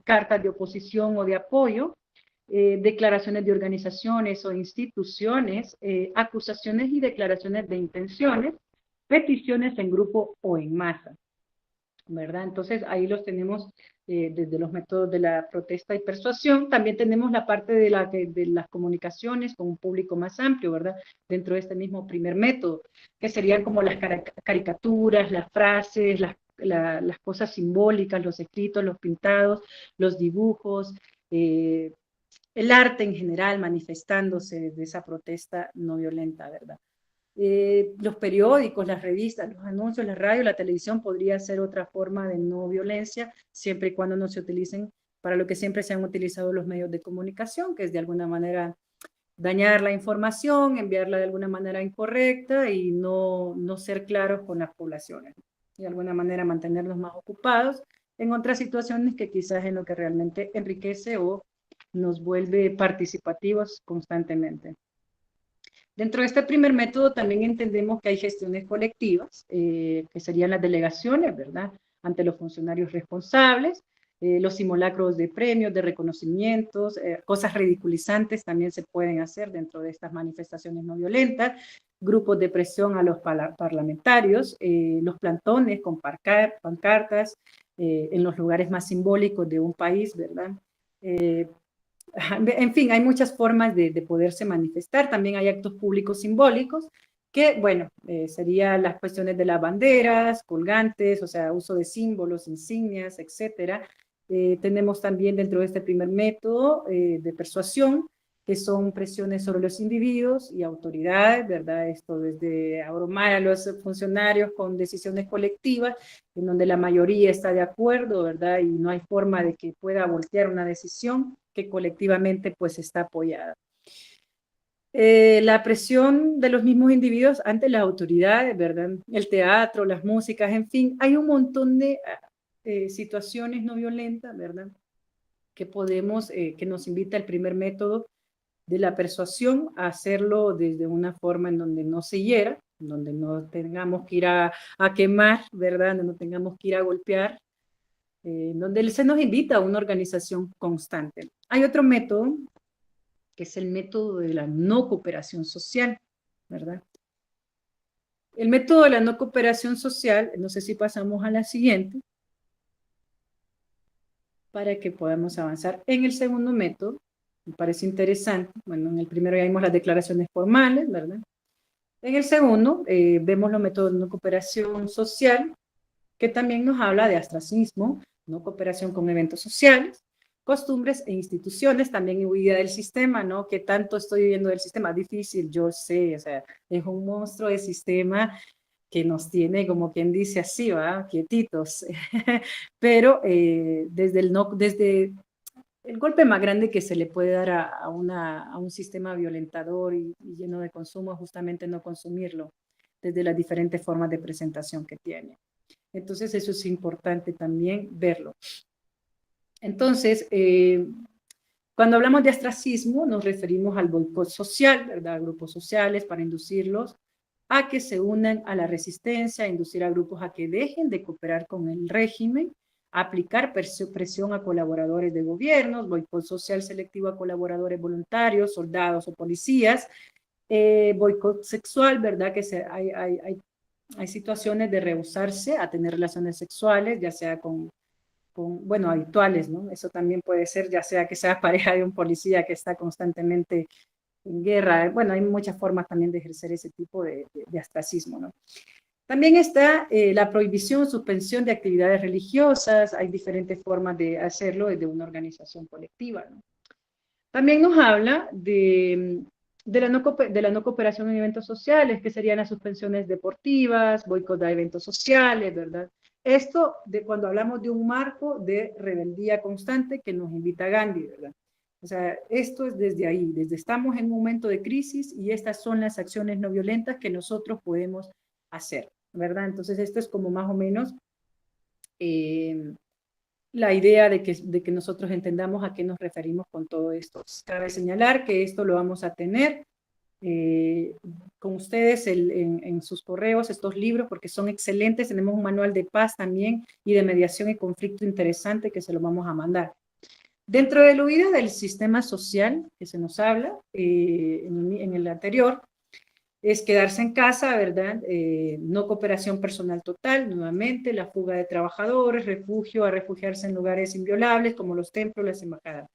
cartas de oposición o de apoyo, declaraciones de organizaciones o instituciones, acusaciones y declaraciones de intenciones, peticiones en grupo o en masa, ¿verdad? Entonces ahí los tenemos desde los métodos de la protesta y persuasión. También tenemos la parte de las comunicaciones con un público más amplio, ¿verdad? Dentro de este mismo primer método, que serían como las caricaturas, las frases, las cosas simbólicas, los escritos, los pintados, los dibujos, el arte en general manifestándose desde esa protesta no violenta, ¿verdad? Los periódicos, las revistas, los anuncios, la radio, la televisión podría ser otra forma de no violencia, siempre y cuando no se utilicen para lo que siempre se han utilizado los medios de comunicación, que es de alguna manera dañar la información, enviarla de alguna manera incorrecta y no ser claros con las poblaciones. De alguna manera mantenerlos más ocupados en otras situaciones que quizás en lo que realmente enriquece o nos vuelve participativos constantemente. Dentro de este primer método también entendemos que hay gestiones colectivas, que serían las delegaciones, ¿verdad? Ante los funcionarios responsables, los simulacros de premios, de reconocimientos, cosas ridiculizantes también se pueden hacer dentro de estas manifestaciones no violentas, grupos de presión a los parlamentarios, los plantones con pancartas en los lugares más simbólicos de un país, ¿verdad? En fin, hay muchas formas de poderse manifestar. También hay actos públicos simbólicos que, bueno, serían las cuestiones de las banderas, colgantes, o sea, uso de símbolos, insignias, etcétera. Tenemos también dentro de este primer método de persuasión, que son presiones sobre los individuos y autoridades, ¿verdad? Esto desde abrumar a los funcionarios con decisiones colectivas, en donde la mayoría está de acuerdo, ¿verdad? Y no hay forma de que pueda voltear una decisión que colectivamente pues está apoyada. La presión de los mismos individuos ante las autoridades, ¿verdad? El teatro, las músicas, en fin, hay un montón de situaciones no violentas, ¿verdad? Que podemos, que nos invita el primer método de la persuasión a hacerlo desde una forma en donde no se hiera, donde no tengamos que ir a quemar, ¿verdad? Donde no tengamos que ir a golpear, donde se nos invita a una organización constante. Hay otro método, que es el método de la no cooperación social, ¿verdad? El método de la no cooperación social, no sé si pasamos a la siguiente, para que podamos avanzar. En el segundo método, me parece interesante, bueno, en el primero ya vimos las declaraciones formales, ¿verdad? En el segundo, vemos los métodos de no cooperación social, que también nos habla de ostracismo, no cooperación con eventos sociales, costumbres e instituciones, también huida del sistema, ¿no? ¿Qué tanto estoy viviendo del sistema? Difícil, yo sé, o sea, es un monstruo de sistema que nos tiene, como quien dice así, ¿va? Quietitos. Pero desde el golpe más grande que se le puede dar a un sistema violentador y lleno de consumo es justamente no consumirlo, desde las diferentes formas de presentación que tiene. Entonces, eso es importante también verlo. Entonces, cuando hablamos de ostracismo, nos referimos al boicot social, ¿verdad? Grupos sociales para inducirlos a que se unan a la resistencia, a inducir a grupos a que dejen de cooperar con el régimen, a aplicar presión a colaboradores de gobiernos, boicot social selectivo a colaboradores voluntarios, soldados o policías, boicot sexual, ¿verdad? Que hay situaciones de rehusarse a tener relaciones sexuales, ya sea bueno, habituales, ¿no? Eso también puede ser, ya sea que seas pareja de un policía que está constantemente en guerra. Bueno, hay muchas formas también de ejercer ese tipo de ostracismo, ¿no? También está la prohibición, suspensión de actividades religiosas. Hay diferentes formas de hacerlo desde una organización colectiva, ¿no? También nos habla de la no cooperación en eventos sociales, que serían las suspensiones deportivas, boicot a eventos sociales, ¿verdad? Esto de cuando hablamos de un marco de rebeldía constante que nos invita Gandhi, ¿verdad? O sea, esto es desde ahí, desde estamos en un momento de crisis y estas son las acciones no violentas que nosotros podemos hacer, ¿verdad? Entonces, esto es como más o menos la idea de que nosotros entendamos a qué nos referimos con todo esto. Cabe señalar que esto lo vamos a tener con ustedes en sus correos, estos libros, porque son excelentes. Tenemos un manual de paz también y de mediación y conflicto interesante que se lo vamos a mandar. Dentro de la huida del sistema social que se nos habla en el anterior, es quedarse en casa, ¿verdad? No cooperación personal total, nuevamente, la fuga de trabajadores, refugio, a refugiarse en lugares inviolables como los templos, las embajadas.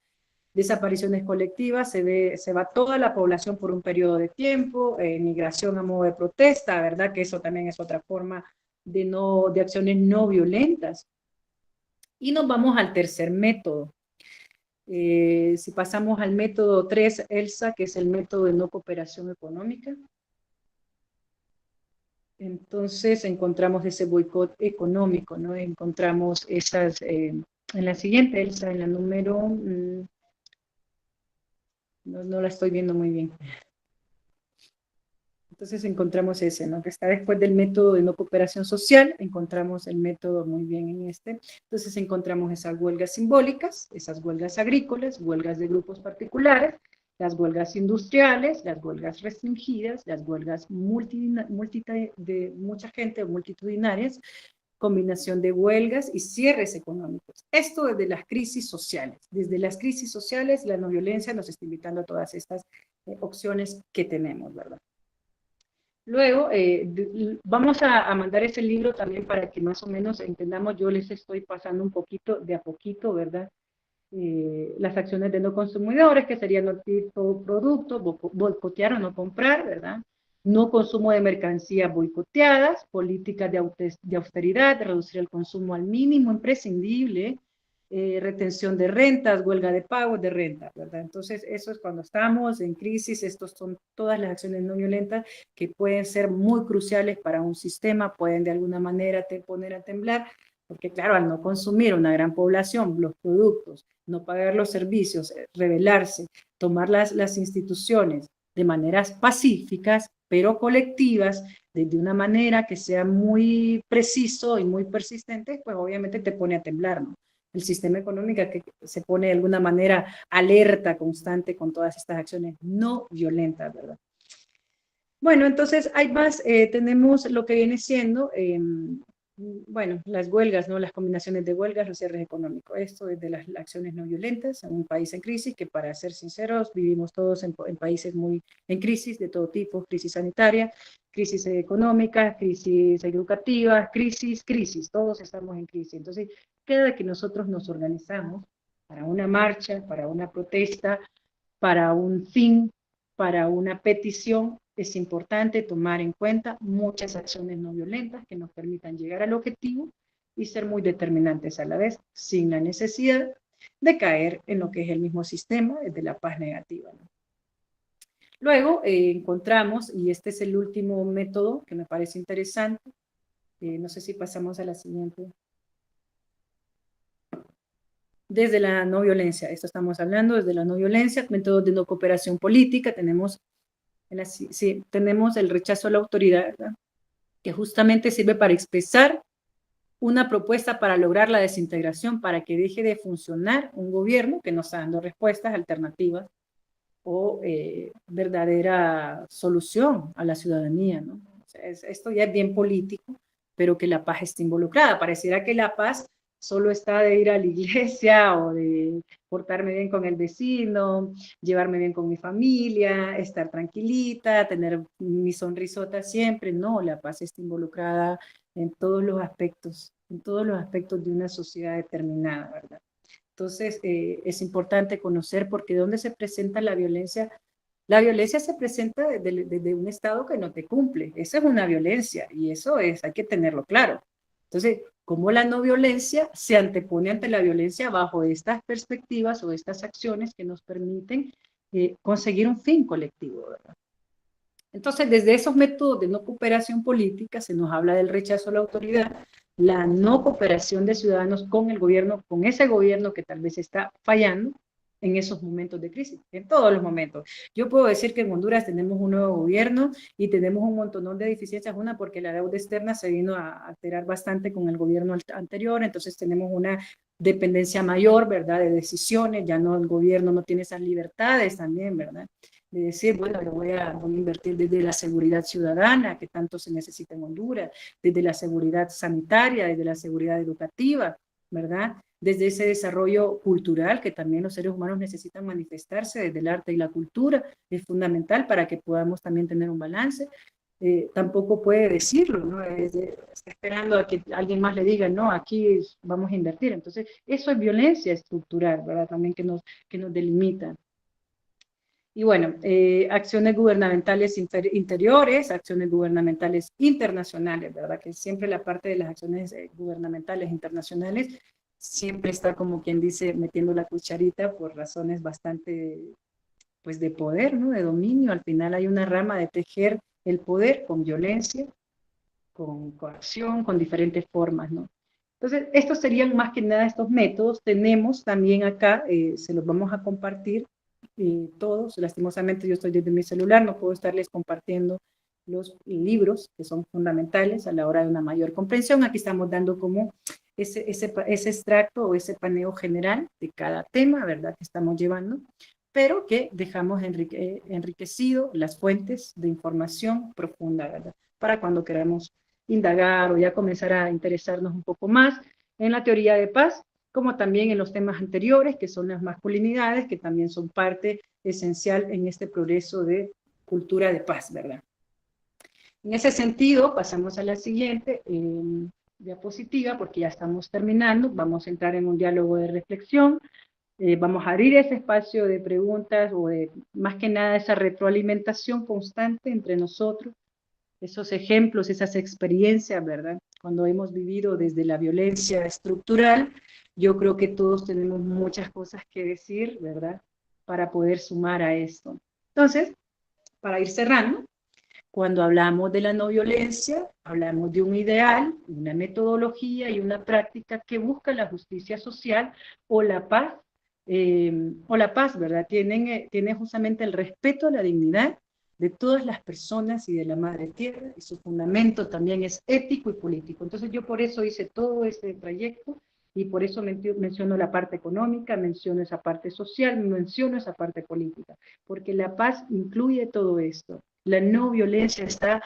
Desapariciones colectivas, se va toda la población por un periodo de tiempo, migración a modo de protesta, ¿verdad? Que eso también es otra forma de acciones no violentas. Y nos vamos al tercer método. Si pasamos al método 3, ELSA, que es el método de no cooperación económica, entonces encontramos ese boicot económico, ¿no? Encontramos esas, en la siguiente, Elsa, en la número, no la estoy viendo muy bien. Entonces encontramos ese, ¿no? Que está después del método de no cooperación social, encontramos el método muy bien en este. Entonces encontramos esas huelgas simbólicas, esas huelgas agrícolas, huelgas de grupos particulares, las huelgas industriales, las huelgas restringidas, las huelgas de mucha gente o multitudinarias, combinación de huelgas y cierres económicos. Esto desde las crisis sociales. Desde las crisis sociales, la no violencia nos está invitando a todas estas opciones que tenemos, ¿verdad? Luego, vamos a mandar ese libro también para que más o menos entendamos, yo les estoy pasando un poquito, de a poquito, ¿verdad? Las acciones de no consumidores, que serían no adquirir todo producto, boicotear o no comprar, ¿verdad? No consumo de mercancías boicoteadas, políticas de austeridad, reducir el consumo al mínimo imprescindible, retención de rentas, huelga de pago de renta, ¿verdad? Entonces, eso es cuando estamos en crisis, estos son todas las acciones no violentas que pueden ser muy cruciales para un sistema, pueden de alguna manera poner a temblar, porque claro, al no consumir una gran población los productos, no pagar los servicios, rebelarse, tomar las instituciones de maneras pacíficas, pero colectivas, de una manera que sea muy preciso y muy persistente, pues obviamente te pone a temblar, ¿no? El sistema económico que se pone de alguna manera alerta constante con todas estas acciones no violentas, ¿verdad? Bueno, entonces hay más, tenemos lo que viene siendo, bueno, las huelgas, ¿no? Las combinaciones de huelgas, los cierres económicos. Esto es de las acciones no violentas en un país en crisis, que para ser sinceros, vivimos todos en países muy en crisis de todo tipo, crisis sanitaria, crisis económica, crisis educativa, crisis, todos estamos en crisis. Entonces, cada que nosotros nos organizamos para una marcha, para una protesta, para un fin, para una petición, es importante tomar en cuenta muchas acciones no violentas que nos permitan llegar al objetivo y ser muy determinantes a la vez, sin la necesidad de caer en lo que es el mismo sistema de la paz negativa, ¿no? Luego encontramos, y este es el último método que me parece interesante, no sé si pasamos a la siguiente. Desde la no violencia, esto estamos hablando, desde la no violencia, métodos de no cooperación política, tenemos el rechazo a la autoridad, ¿verdad? Que justamente sirve para expresar una propuesta para lograr la desintegración, para que deje de funcionar un gobierno que no está dando respuestas alternativas o verdadera solución a la ciudadanía, ¿no? sea, esto ya es bien político, pero que la paz esté involucrada. Pareciera que la paz solo está de ir a la iglesia o de portarme bien con el vecino, llevarme bien con mi familia, estar tranquilita, tener mi sonrisota siempre. No, la paz está involucrada en todos los aspectos de una sociedad determinada, ¿verdad? Entonces, es importante conocer porque dónde se presenta la violencia se presenta desde un Estado que no te cumple. Esa es una violencia y eso es, hay que tenerlo claro. Entonces, ¿cómo la no violencia se antepone ante la violencia bajo estas perspectivas o estas acciones que nos permiten conseguir un fin colectivo, ¿verdad? Entonces, desde esos métodos de no cooperación política se nos habla del rechazo a la autoridad, la no cooperación de ciudadanos con el gobierno, con ese gobierno que tal vez está fallando en esos momentos de crisis, en todos los momentos. Yo puedo decir que en Honduras tenemos un nuevo gobierno y tenemos un montón de deficiencias, una porque la deuda externa se vino a alterar bastante con el gobierno anterior, entonces tenemos una dependencia mayor, ¿verdad?, de decisiones, ya no el gobierno no tiene esas libertades también, ¿verdad?, de decir, bueno, yo voy a invertir desde la seguridad ciudadana, que tanto se necesita en Honduras, desde la seguridad sanitaria, desde la seguridad educativa, ¿verdad? Desde ese desarrollo cultural que también los seres humanos necesitan manifestarse, desde el arte y la cultura, es fundamental para que podamos también tener un balance. Tampoco puede decirlo, ¿no? Está esperando a que alguien más le diga, no, aquí vamos a invertir. Entonces, eso es violencia estructural, ¿verdad? También que nos delimita. Y bueno, acciones gubernamentales interiores, acciones gubernamentales internacionales, ¿verdad? Que siempre la parte de las acciones gubernamentales internacionales siempre está como quien dice metiendo la cucharita por razones bastante, pues de poder, ¿no? De dominio. Al final hay una rama de tejer el poder con violencia, con coacción, con diferentes formas, ¿no? Entonces, estos serían más que nada estos métodos. Tenemos también acá, se los vamos a compartir todos. Lastimosamente yo estoy desde mi celular, no puedo estarles compartiendo los libros que son fundamentales a la hora de una mayor comprensión. Aquí estamos dando como ese extracto o ese paneo general de cada tema, ¿verdad?, que estamos llevando, pero que dejamos enriquecido las fuentes de información profunda, ¿verdad?, para cuando queramos indagar o ya comenzar a interesarnos un poco más en la teoría de paz, como también en los temas anteriores, que son las masculinidades, que también son parte esencial en este progreso de cultura de paz, ¿verdad? En ese sentido, pasamos a la siguiente diapositiva, porque ya estamos terminando. Vamos a entrar en un diálogo de reflexión. Vamos a abrir ese espacio de preguntas o de, más que nada, esa retroalimentación constante entre nosotros, esos ejemplos, esas experiencias, ¿verdad? Cuando hemos vivido desde la violencia estructural, yo creo que todos tenemos muchas cosas que decir, ¿verdad?, para poder sumar a esto. Entonces, para ir cerrando, cuando hablamos de la no violencia, hablamos de un ideal, una metodología y una práctica que busca la justicia social o la paz, ¿verdad? Tiene justamente el respeto a la dignidad de todas las personas y de la madre tierra, y su fundamento también es ético y político. Entonces yo por eso hice todo este trayecto, y por eso menciono la parte económica, menciono esa parte social, menciono esa parte política, porque la paz incluye todo esto. La no violencia está,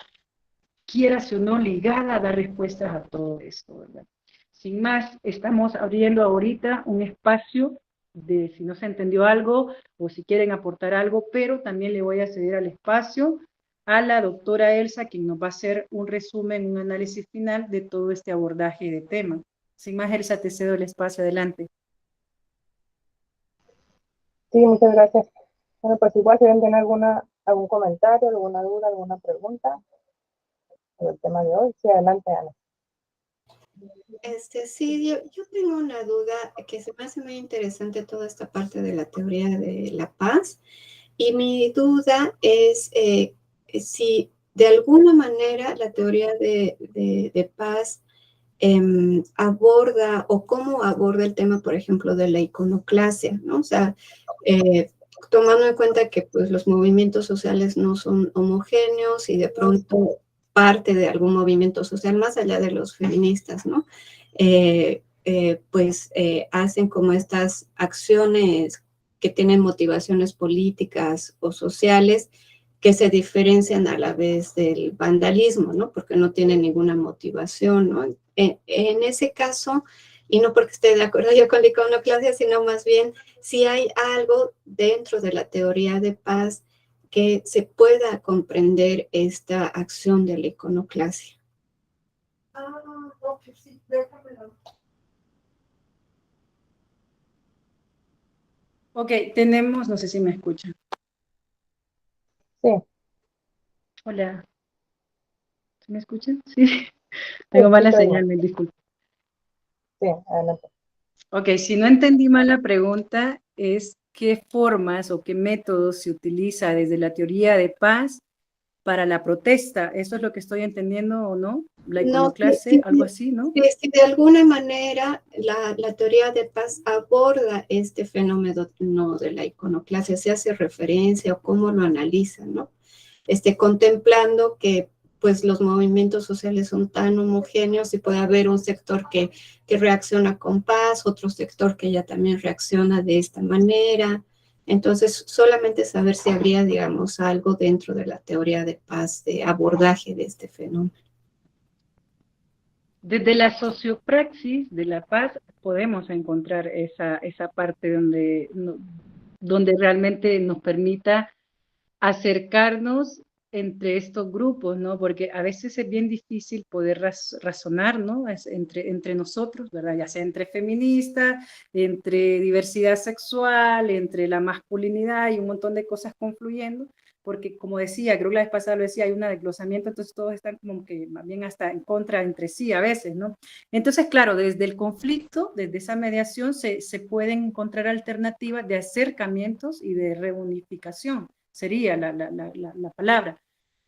quierase o no, ligada a dar respuestas a todo esto, ¿verdad? Sin más, estamos abriendo ahorita un espacio de si no se entendió algo o si quieren aportar algo, pero también le voy a ceder al espacio a la doctora Elsa, quien nos va a hacer un resumen, un análisis final de todo este abordaje de tema. Sin más, Elsa, te cedo el espacio, adelante. Sí, muchas gracias. Bueno, pues igual si tienen algún comentario, alguna duda, alguna pregunta sobre el tema de hoy, sí, adelante, Ana. Sí, yo tengo una duda que se me hace muy interesante toda esta parte de la teoría de la paz, y mi duda es si de alguna manera la teoría de paz aborda o cómo aborda el tema, por ejemplo, de la iconoclasia, ¿no? O sea, tomando en cuenta que pues, los movimientos sociales no son homogéneos y de pronto parte de algún movimiento social, más allá de los feministas, ¿no? Hacen como estas acciones que tienen motivaciones políticas o sociales que se diferencian a la vez del vandalismo, ¿no? Porque no tienen ninguna motivación, ¿no? En ese caso, y no porque esté de acuerdo yo con la iconoclasia, sino más bien si hay algo dentro de la teoría de paz que se pueda comprender esta acción de la iconoclasia. Ok, sí, déjamelo. Ok, tenemos, no sé si me escuchan. Sí, Hola, ¿sí me escuchan? Sí, sí, tengo sí, mala te oigo. señal, me disculpo. Sí, adelante. Ok, si no entendí mal la pregunta, es qué formas o qué métodos se utiliza desde la teoría de paz para la protesta. ¿Eso es lo que estoy entendiendo o no? La No, iconoclasia, algo así, ¿no? si de alguna manera la teoría de paz aborda este fenómeno no, de la iconoclasia, se hace referencia o cómo lo analiza, ¿no? Contemplando que pues los movimientos sociales son tan homogéneos y puede haber un sector que reacciona con paz, otro sector que ya también reacciona de esta manera. Entonces, solamente saber si habría, digamos, algo dentro de la teoría de paz de abordaje de este fenómeno. Desde la sociopraxis de la paz podemos encontrar esa parte donde, donde realmente nos permita acercarnos entre estos grupos, ¿no? Porque a veces es bien difícil poder razonar, ¿no? Entre nosotros, ¿verdad? Ya sea entre feministas, entre diversidad sexual, entre la masculinidad y un montón de cosas confluyendo, porque como decía, creo que la vez pasada lo decía, hay un desglosamiento, entonces todos están como que más bien hasta en contra entre sí a veces, ¿no? Entonces, claro, desde el conflicto, desde esa mediación, se pueden encontrar alternativas de acercamientos y de reunificación sería la palabra,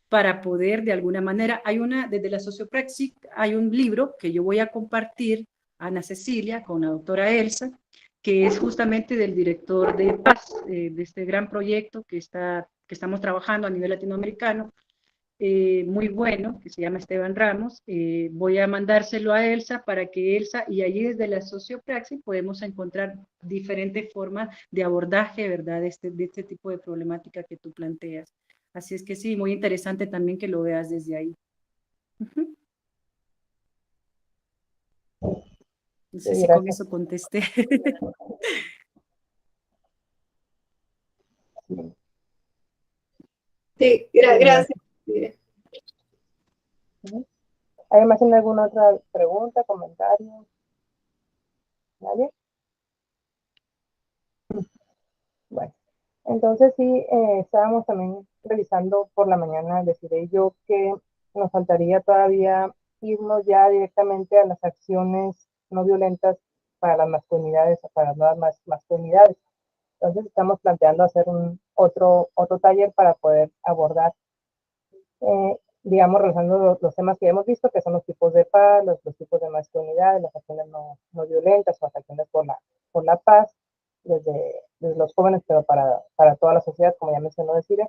para poder de alguna manera, desde la sociopraxis, hay un libro que yo voy a compartir, Ana Cecilia, con la doctora Elsa, que es justamente del director de Paz, de este gran proyecto que estamos trabajando a nivel latinoamericano, muy bueno, que se llama Esteban Ramos. Voy a mandárselo a Elsa para que Elsa, y allí desde la sociopraxis podemos encontrar diferentes formas de abordaje, ¿verdad? De este tipo de problemática que tú planteas. Así es que sí, muy interesante también que lo veas desde ahí. No sé Sí, si con gracias. eso contesté. Sí, Sí, sí, gracias. Ujú. ¿Además tiene alguna otra pregunta, comentario? ¿Nadie? Bueno, entonces sí, estábamos también revisando por la mañana, decidí yo que nos faltaría todavía irnos ya directamente a las acciones no violentas para las masculinidades o para las nuevas masculinidades. Entonces estamos planteando hacer otro taller para poder abordar, digamos, realizando los temas que hemos visto, que son los tipos de paz, los tipos de masculinidad, las acciones no violentas o las acciones por la paz, desde los jóvenes, pero para toda la sociedad, como ya mencionó Desiree.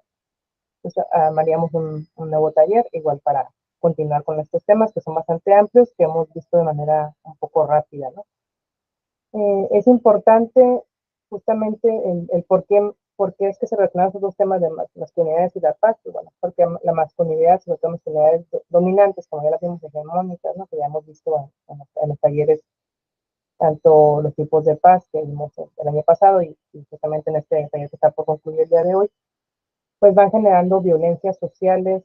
Pues, armaríamos un nuevo taller, igual para continuar con estos temas que son bastante amplios, que hemos visto de manera un poco rápida, ¿no? Es importante justamente el por qué es que se relacionan esos dos temas de masculinidades y la paz. Pues bueno, porque la masculinidad, sobre todo masculinidades dominantes, como ya las vimos hegemónicas, ¿no? Que ya hemos visto en los talleres, tanto los tipos de paz que vimos el año pasado y justamente en este taller que está por concluir el día de hoy, pues van generando violencias sociales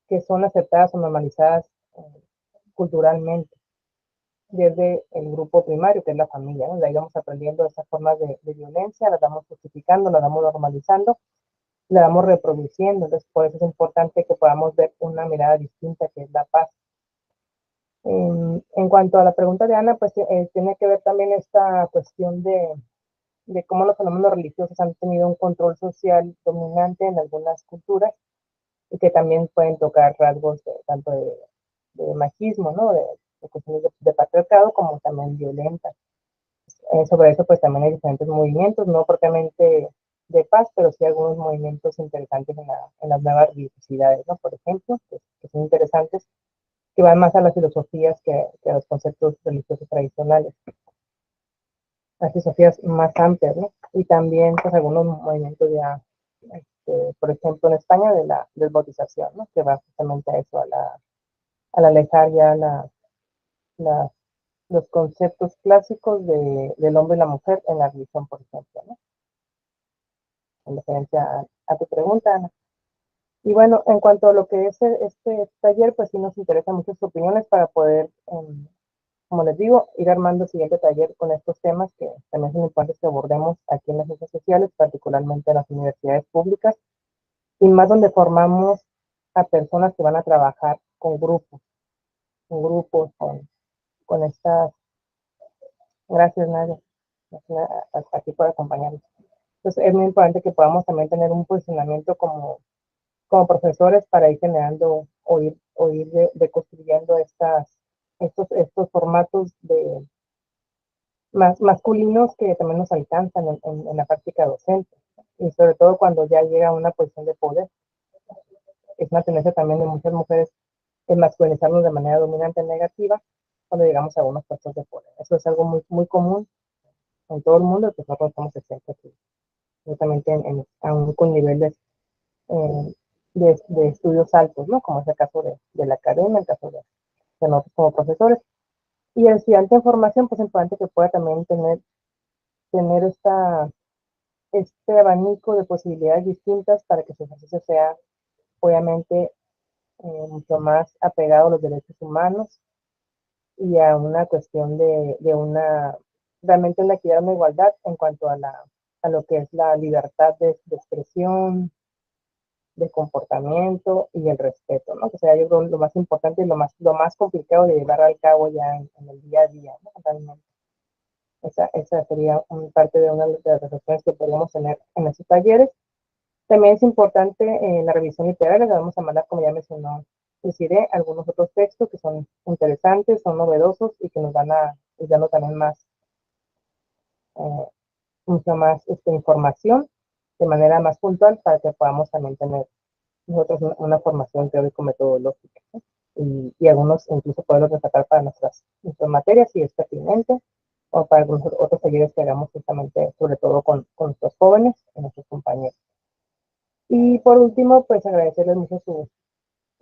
que son aceptadas o normalizadas culturalmente desde el grupo primario, que es la familia, ¿no? De ahí vamos aprendiendo esas formas de violencia, las vamos justificando, las vamos normalizando, las vamos reproduciendo. Entonces, por eso es importante que podamos ver una mirada distinta, que es la paz. En cuanto a la pregunta de Ana, pues tiene que ver también esta cuestión de cómo los fenómenos religiosos han tenido un control social dominante en algunas culturas y que también pueden tocar rasgos tanto de machismo, ¿no? De cuestiones de patriarcado, como también violentas. Sobre eso, pues también hay diferentes movimientos, no propiamente de paz, pero sí algunos movimientos interesantes en las nuevas religiosidades, ¿no? Por ejemplo, que son interesantes, que van más a las filosofías que a los conceptos religiosos tradicionales, las filosofías más amplias, ¿no? Y también, pues, algunos movimientos ya por ejemplo, en España, de la desbautización, ¿no? Que va justamente a eso, al alejar ya la- los conceptos clásicos del hombre y la mujer en la religión, por ejemplo, ¿no? En referencia a tu pregunta, Ana. Y bueno, en cuanto a lo que es este taller, pues sí nos interesan muchas opiniones para poder, como les digo, ir armando el siguiente taller con estos temas que también son importantes que abordemos aquí en las ciencias sociales, particularmente en las universidades públicas, y más donde formamos a personas que van a trabajar con grupos, con estas. Gracias, Nadia, aquí por acompañarnos. Entonces, es muy importante que podamos también tener un posicionamiento como profesores para ir generando o ir de construyendo estos formatos más masculinos que también nos alcanzan en la práctica docente. Y sobre todo cuando ya llega a una posición de poder. Es una tendencia también de muchas mujeres en masculinizarnos de manera dominante negativa cuando llegamos a algunos puestos de poder. Eso es algo muy, muy común en todo el mundo, que nosotros estamos exentos aquí, justamente aún con niveles de estudios altos, ¿no? Como es el caso de la academia, el caso de nosotros como profesores. Y el estudiante en formación, pues es importante que pueda también tener este abanico de posibilidades distintas para que su ejercicio sea, obviamente, mucho más apegado a los derechos humanos y a una cuestión realmente una equidad, una igualdad en cuanto a lo que es la libertad de expresión, de comportamiento y el respeto, ¿no? Que sea, yo creo, lo más importante y lo más complicado de llevar al cabo ya en el día a día, ¿no? Realmente. Esa sería parte de una de las reflexiones que podríamos tener en estos talleres. También es importante la revisión literaria, le vamos a mandar, como ya mencionó Desiree, algunos otros textos que son interesantes, son novedosos y que nos van a ir dando también eh, mucha más información de manera más puntual para que podamos también tener nosotros una formación teórico-metodológica, ¿no? Y algunos incluso poderlos rescatar para nuestras materias si es pertinente o para algunos otros talleres que hagamos justamente, sobre todo con nuestros jóvenes y nuestros compañeros. Y por último, pues agradecerles mucho su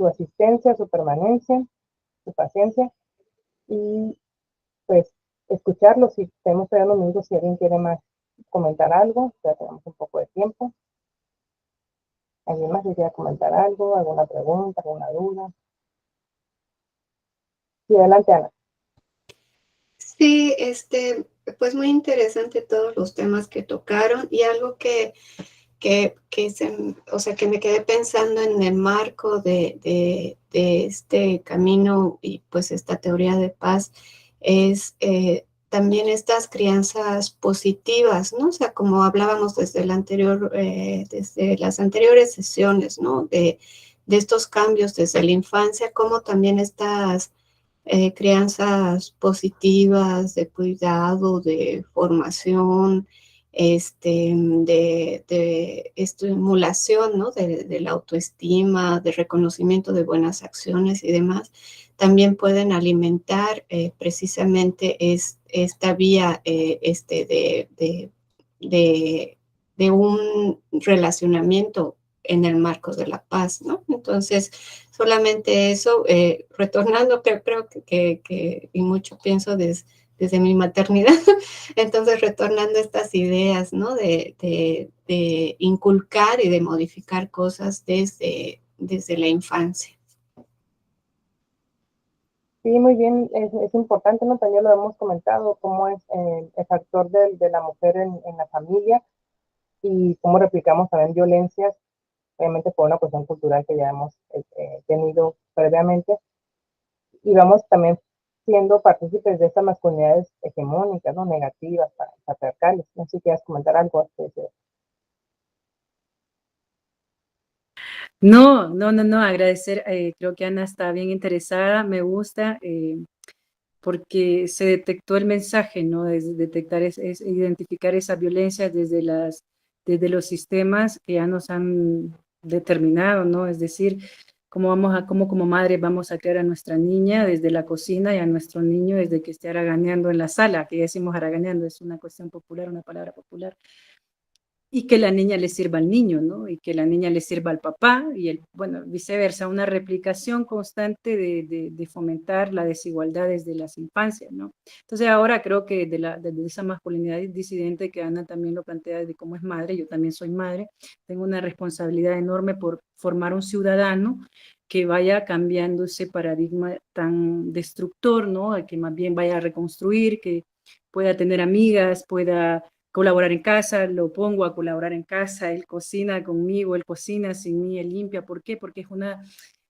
asistencia, su permanencia, su paciencia y pues escucharlos. Si tenemos todavía unos minutos, si alguien quiere más comentar algo, ya tenemos un poco de tiempo. ¿Alguien más quisiera comentar algo, alguna pregunta, alguna duda? Sí, adelante, Ana. Sí, pues muy interesante todos los temas que tocaron y algo o sea, que me quedé pensando en el marco de este camino y pues esta teoría de paz es también estas crianzas positivas, ¿no? O sea, como hablábamos desde desde las anteriores sesiones, ¿no? De estos cambios desde la infancia, como también estas crianzas positivas, de cuidado, de formación, de estimulación, ¿no? De la autoestima, de reconocimiento de buenas acciones y demás, también pueden alimentar precisamente esta vía de un relacionamiento en el marco de la paz, ¿no? Entonces, solamente eso, retornando, creo que y mucho pienso desde mi maternidad, entonces retornando estas ideas, ¿no? De inculcar y de modificar cosas desde la infancia. Sí, muy bien, es importante, ¿no? También lo hemos comentado, cómo es el factor de la mujer en la familia y cómo replicamos también violencias, obviamente por una cuestión cultural que ya hemos tenido previamente, y vamos también siendo partícipes de estas masculinidades hegemónicas, ¿no? Negativas, patriarcales. No sé si quieres comentar algo. No, agradecer, creo que Ana está bien interesada, me gusta, porque se detectó el mensaje, ¿no? Es detectar, es identificar esa violencia desde los sistemas que ya nos han determinado, ¿no? Es decir, cómo como madre vamos a criar a nuestra niña desde la cocina y a nuestro niño desde que esté haraganeando en la sala, que ya decimos haraganeando, es una cuestión popular, una palabra popular. y que la niña le sirva al niño, ¿no? Y que la niña le sirva al papá y bueno, viceversa, una replicación constante de fomentar la desigualdad desde las infancias, ¿no? Entonces ahora creo que desde esa masculinidad disidente que Ana también lo plantea de cómo es madre, yo también soy madre, tengo una responsabilidad enorme por formar un ciudadano que vaya cambiando ese paradigma tan destructor, ¿no? Que más bien vaya a reconstruir, que pueda tener amigas, pueda colaborar en casa, lo pongo a colaborar en casa, él cocina conmigo, él cocina sin mí, él limpia. ¿Por qué? Porque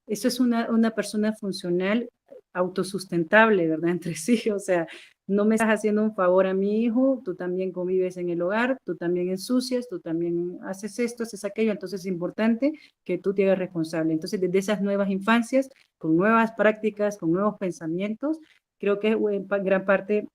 eso es una persona funcional, autosustentable, ¿verdad? Entre sí, o sea, no me estás haciendo un favor a mi hijo, tú también convives en el hogar, tú también ensucias, tú también haces esto, haces aquello, entonces es importante que tú te hagas responsable. Entonces, desde esas nuevas infancias, con nuevas prácticas, con nuevos pensamientos, creo que en gran parte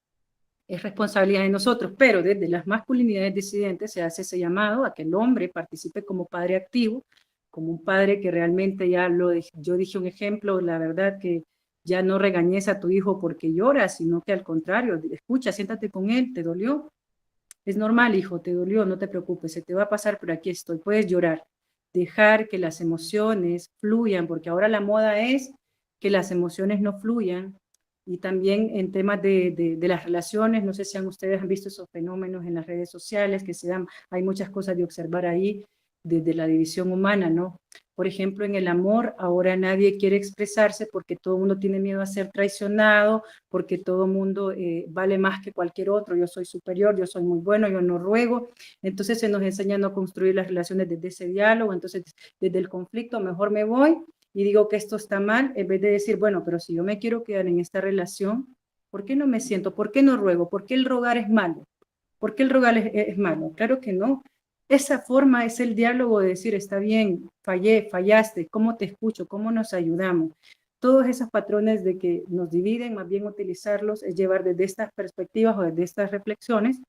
es responsabilidad de nosotros, pero desde las masculinidades disidentes se hace ese llamado a que el hombre participe como padre activo, como un padre que realmente yo dije un ejemplo, la verdad que ya no regañes a tu hijo porque llora, sino que al contrario, escucha, siéntate con él, ¿te dolió? Es normal, hijo, te dolió, no te preocupes, se te va a pasar, pero aquí estoy, puedes llorar. Dejar que las emociones fluyan, porque ahora la moda es que las emociones no fluyan, y también en temas de las relaciones, no sé si ustedes han visto esos fenómenos en las redes sociales que se dan, hay muchas cosas de observar ahí desde la división humana, ¿no? Por ejemplo, en el amor, ahora nadie quiere expresarse porque todo el mundo tiene miedo a ser traicionado, porque todo el mundo vale más que cualquier otro, yo soy superior, yo soy muy bueno, yo no ruego. Entonces se nos enseña a no construir las relaciones desde ese diálogo, entonces desde el conflicto mejor me voy y digo que esto está mal, en vez de decir, bueno, pero si yo me quiero quedar en esta relación, ¿por qué no me siento? ¿Por qué no ruego? ¿Por qué el rogar es malo? ¿Por qué el rogar es malo? Claro que no. Esa forma es el diálogo de decir, está bien, fallé, fallaste, ¿cómo te escucho? ¿Cómo nos ayudamos? Todos esos patrones de que nos dividen, más bien utilizarlos, es llevar desde estas perspectivas o desde estas reflexiones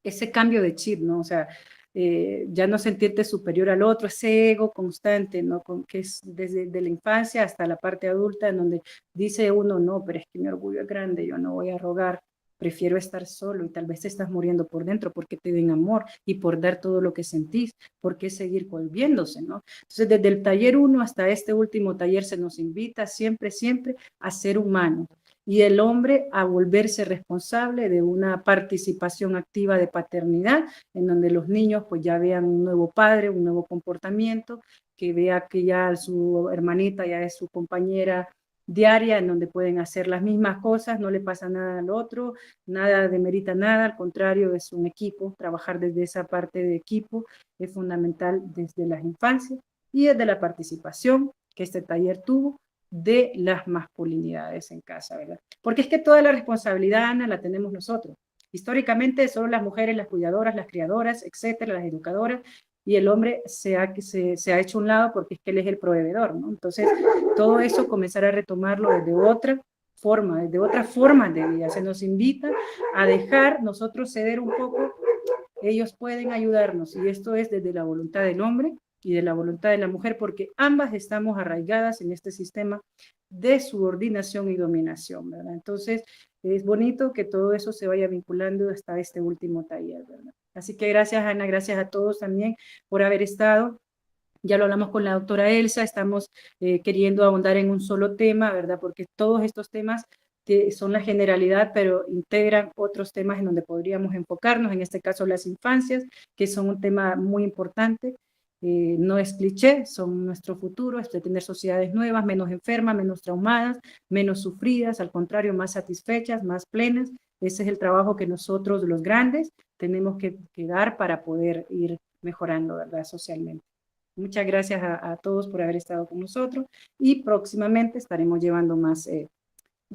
ese cambio de chip, ¿no? O sea, ya no sentirte superior al otro, ese ego constante, ¿no? Que es desde la infancia hasta la parte adulta, en donde dice uno, no, pero es que mi orgullo es grande, yo no voy a rogar, prefiero estar solo, y tal vez te estás muriendo por dentro porque te den amor y por dar todo lo que sentís, ¿por qué seguir volviéndose, no? Entonces, desde el taller 1 hasta este último taller se nos invita siempre, siempre a ser humano, y el hombre a volverse responsable de una participación activa de paternidad, en donde los niños pues ya vean un nuevo padre, un nuevo comportamiento, que vea que ya su hermanita ya es su compañera diaria, en donde pueden hacer las mismas cosas, no le pasa nada al otro, nada demerita nada, al contrario, es un equipo, trabajar desde esa parte de equipo es fundamental desde las infancias y desde la participación que este taller tuvo de las masculinidades en casa, ¿verdad? Porque es que toda la responsabilidad, Ana, la tenemos nosotros. Históricamente son las mujeres, las cuidadoras, las criadoras, etcétera, las educadoras, y el hombre se ha hecho un lado porque es que él es el proveedor, ¿no? Entonces, todo eso comenzar a retomarlo desde otra forma de vida. Se nos invita a dejar nosotros ceder un poco, ellos pueden ayudarnos, y esto es desde la voluntad del hombre y de la voluntad de la mujer, porque ambas estamos arraigadas en este sistema de subordinación y dominación, ¿verdad? Entonces, es bonito que todo eso se vaya vinculando hasta este último taller, ¿verdad? Así que gracias, Ana, gracias a todos también por haber estado. Ya lo hablamos con la doctora Elsa, estamos queriendo ahondar en un solo tema, ¿verdad? Porque todos estos temas son la generalidad, pero integran otros temas en donde podríamos enfocarnos, en este caso las infancias, que son un tema muy importante. No es cliché, son nuestro futuro, es de tener sociedades nuevas, menos enfermas, menos traumadas, menos sufridas, al contrario, más satisfechas, más plenas. Ese es el trabajo que nosotros, los grandes, tenemos que dar para poder ir mejorando, ¿verdad? Socialmente. Muchas gracias a todos por haber estado con nosotros, y próximamente estaremos llevando más de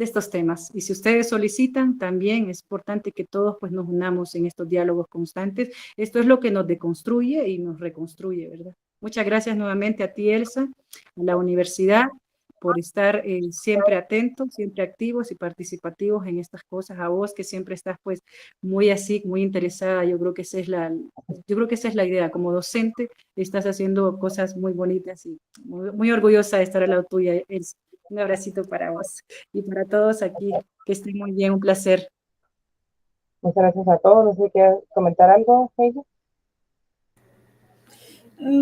estos temas. Y si ustedes solicitan, también es importante que todos pues nos unamos en estos diálogos constantes. Esto es lo que nos deconstruye y nos reconstruye, ¿verdad? Muchas gracias nuevamente a ti, Elsa, a la universidad, por estar siempre atentos, siempre activos y participativos en estas cosas, a vos que siempre estás pues muy así, muy interesada. Yo creo que esa es la idea, como docente estás haciendo cosas muy bonitas, y muy, muy orgullosa de estar al lado tuya, Elsa. Un abracito para vos y para todos aquí, que estén muy bien, un placer. Muchas gracias a todos. No sé si quieres comentar algo, Heidi.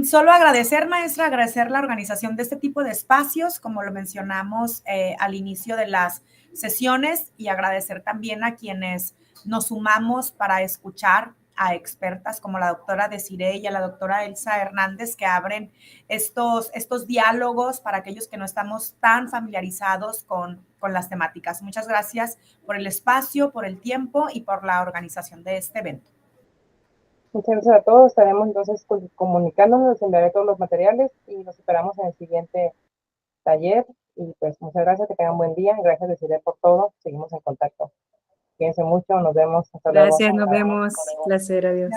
Solo agradecer, maestra, agradecer la organización de este tipo de espacios, como lo mencionamos al inicio de las sesiones, y agradecer también a quienes nos sumamos para escuchar a expertas como la doctora Desiree y a la doctora Elsa Hernández, que abren estos diálogos para aquellos que no estamos tan familiarizados con las temáticas. Muchas gracias por el espacio, por el tiempo y por la organización de este evento. Muchas gracias a todos. Estaremos entonces comunicándonos, les enviaré todos los materiales y nos esperamos en el siguiente taller. Y pues muchas gracias, que tengan buen día. Gracias, Desiree, por todo. Seguimos en contacto. Cuídense mucho, nos vemos. Hasta luego. Gracias, nos vemos. Placer, adiós.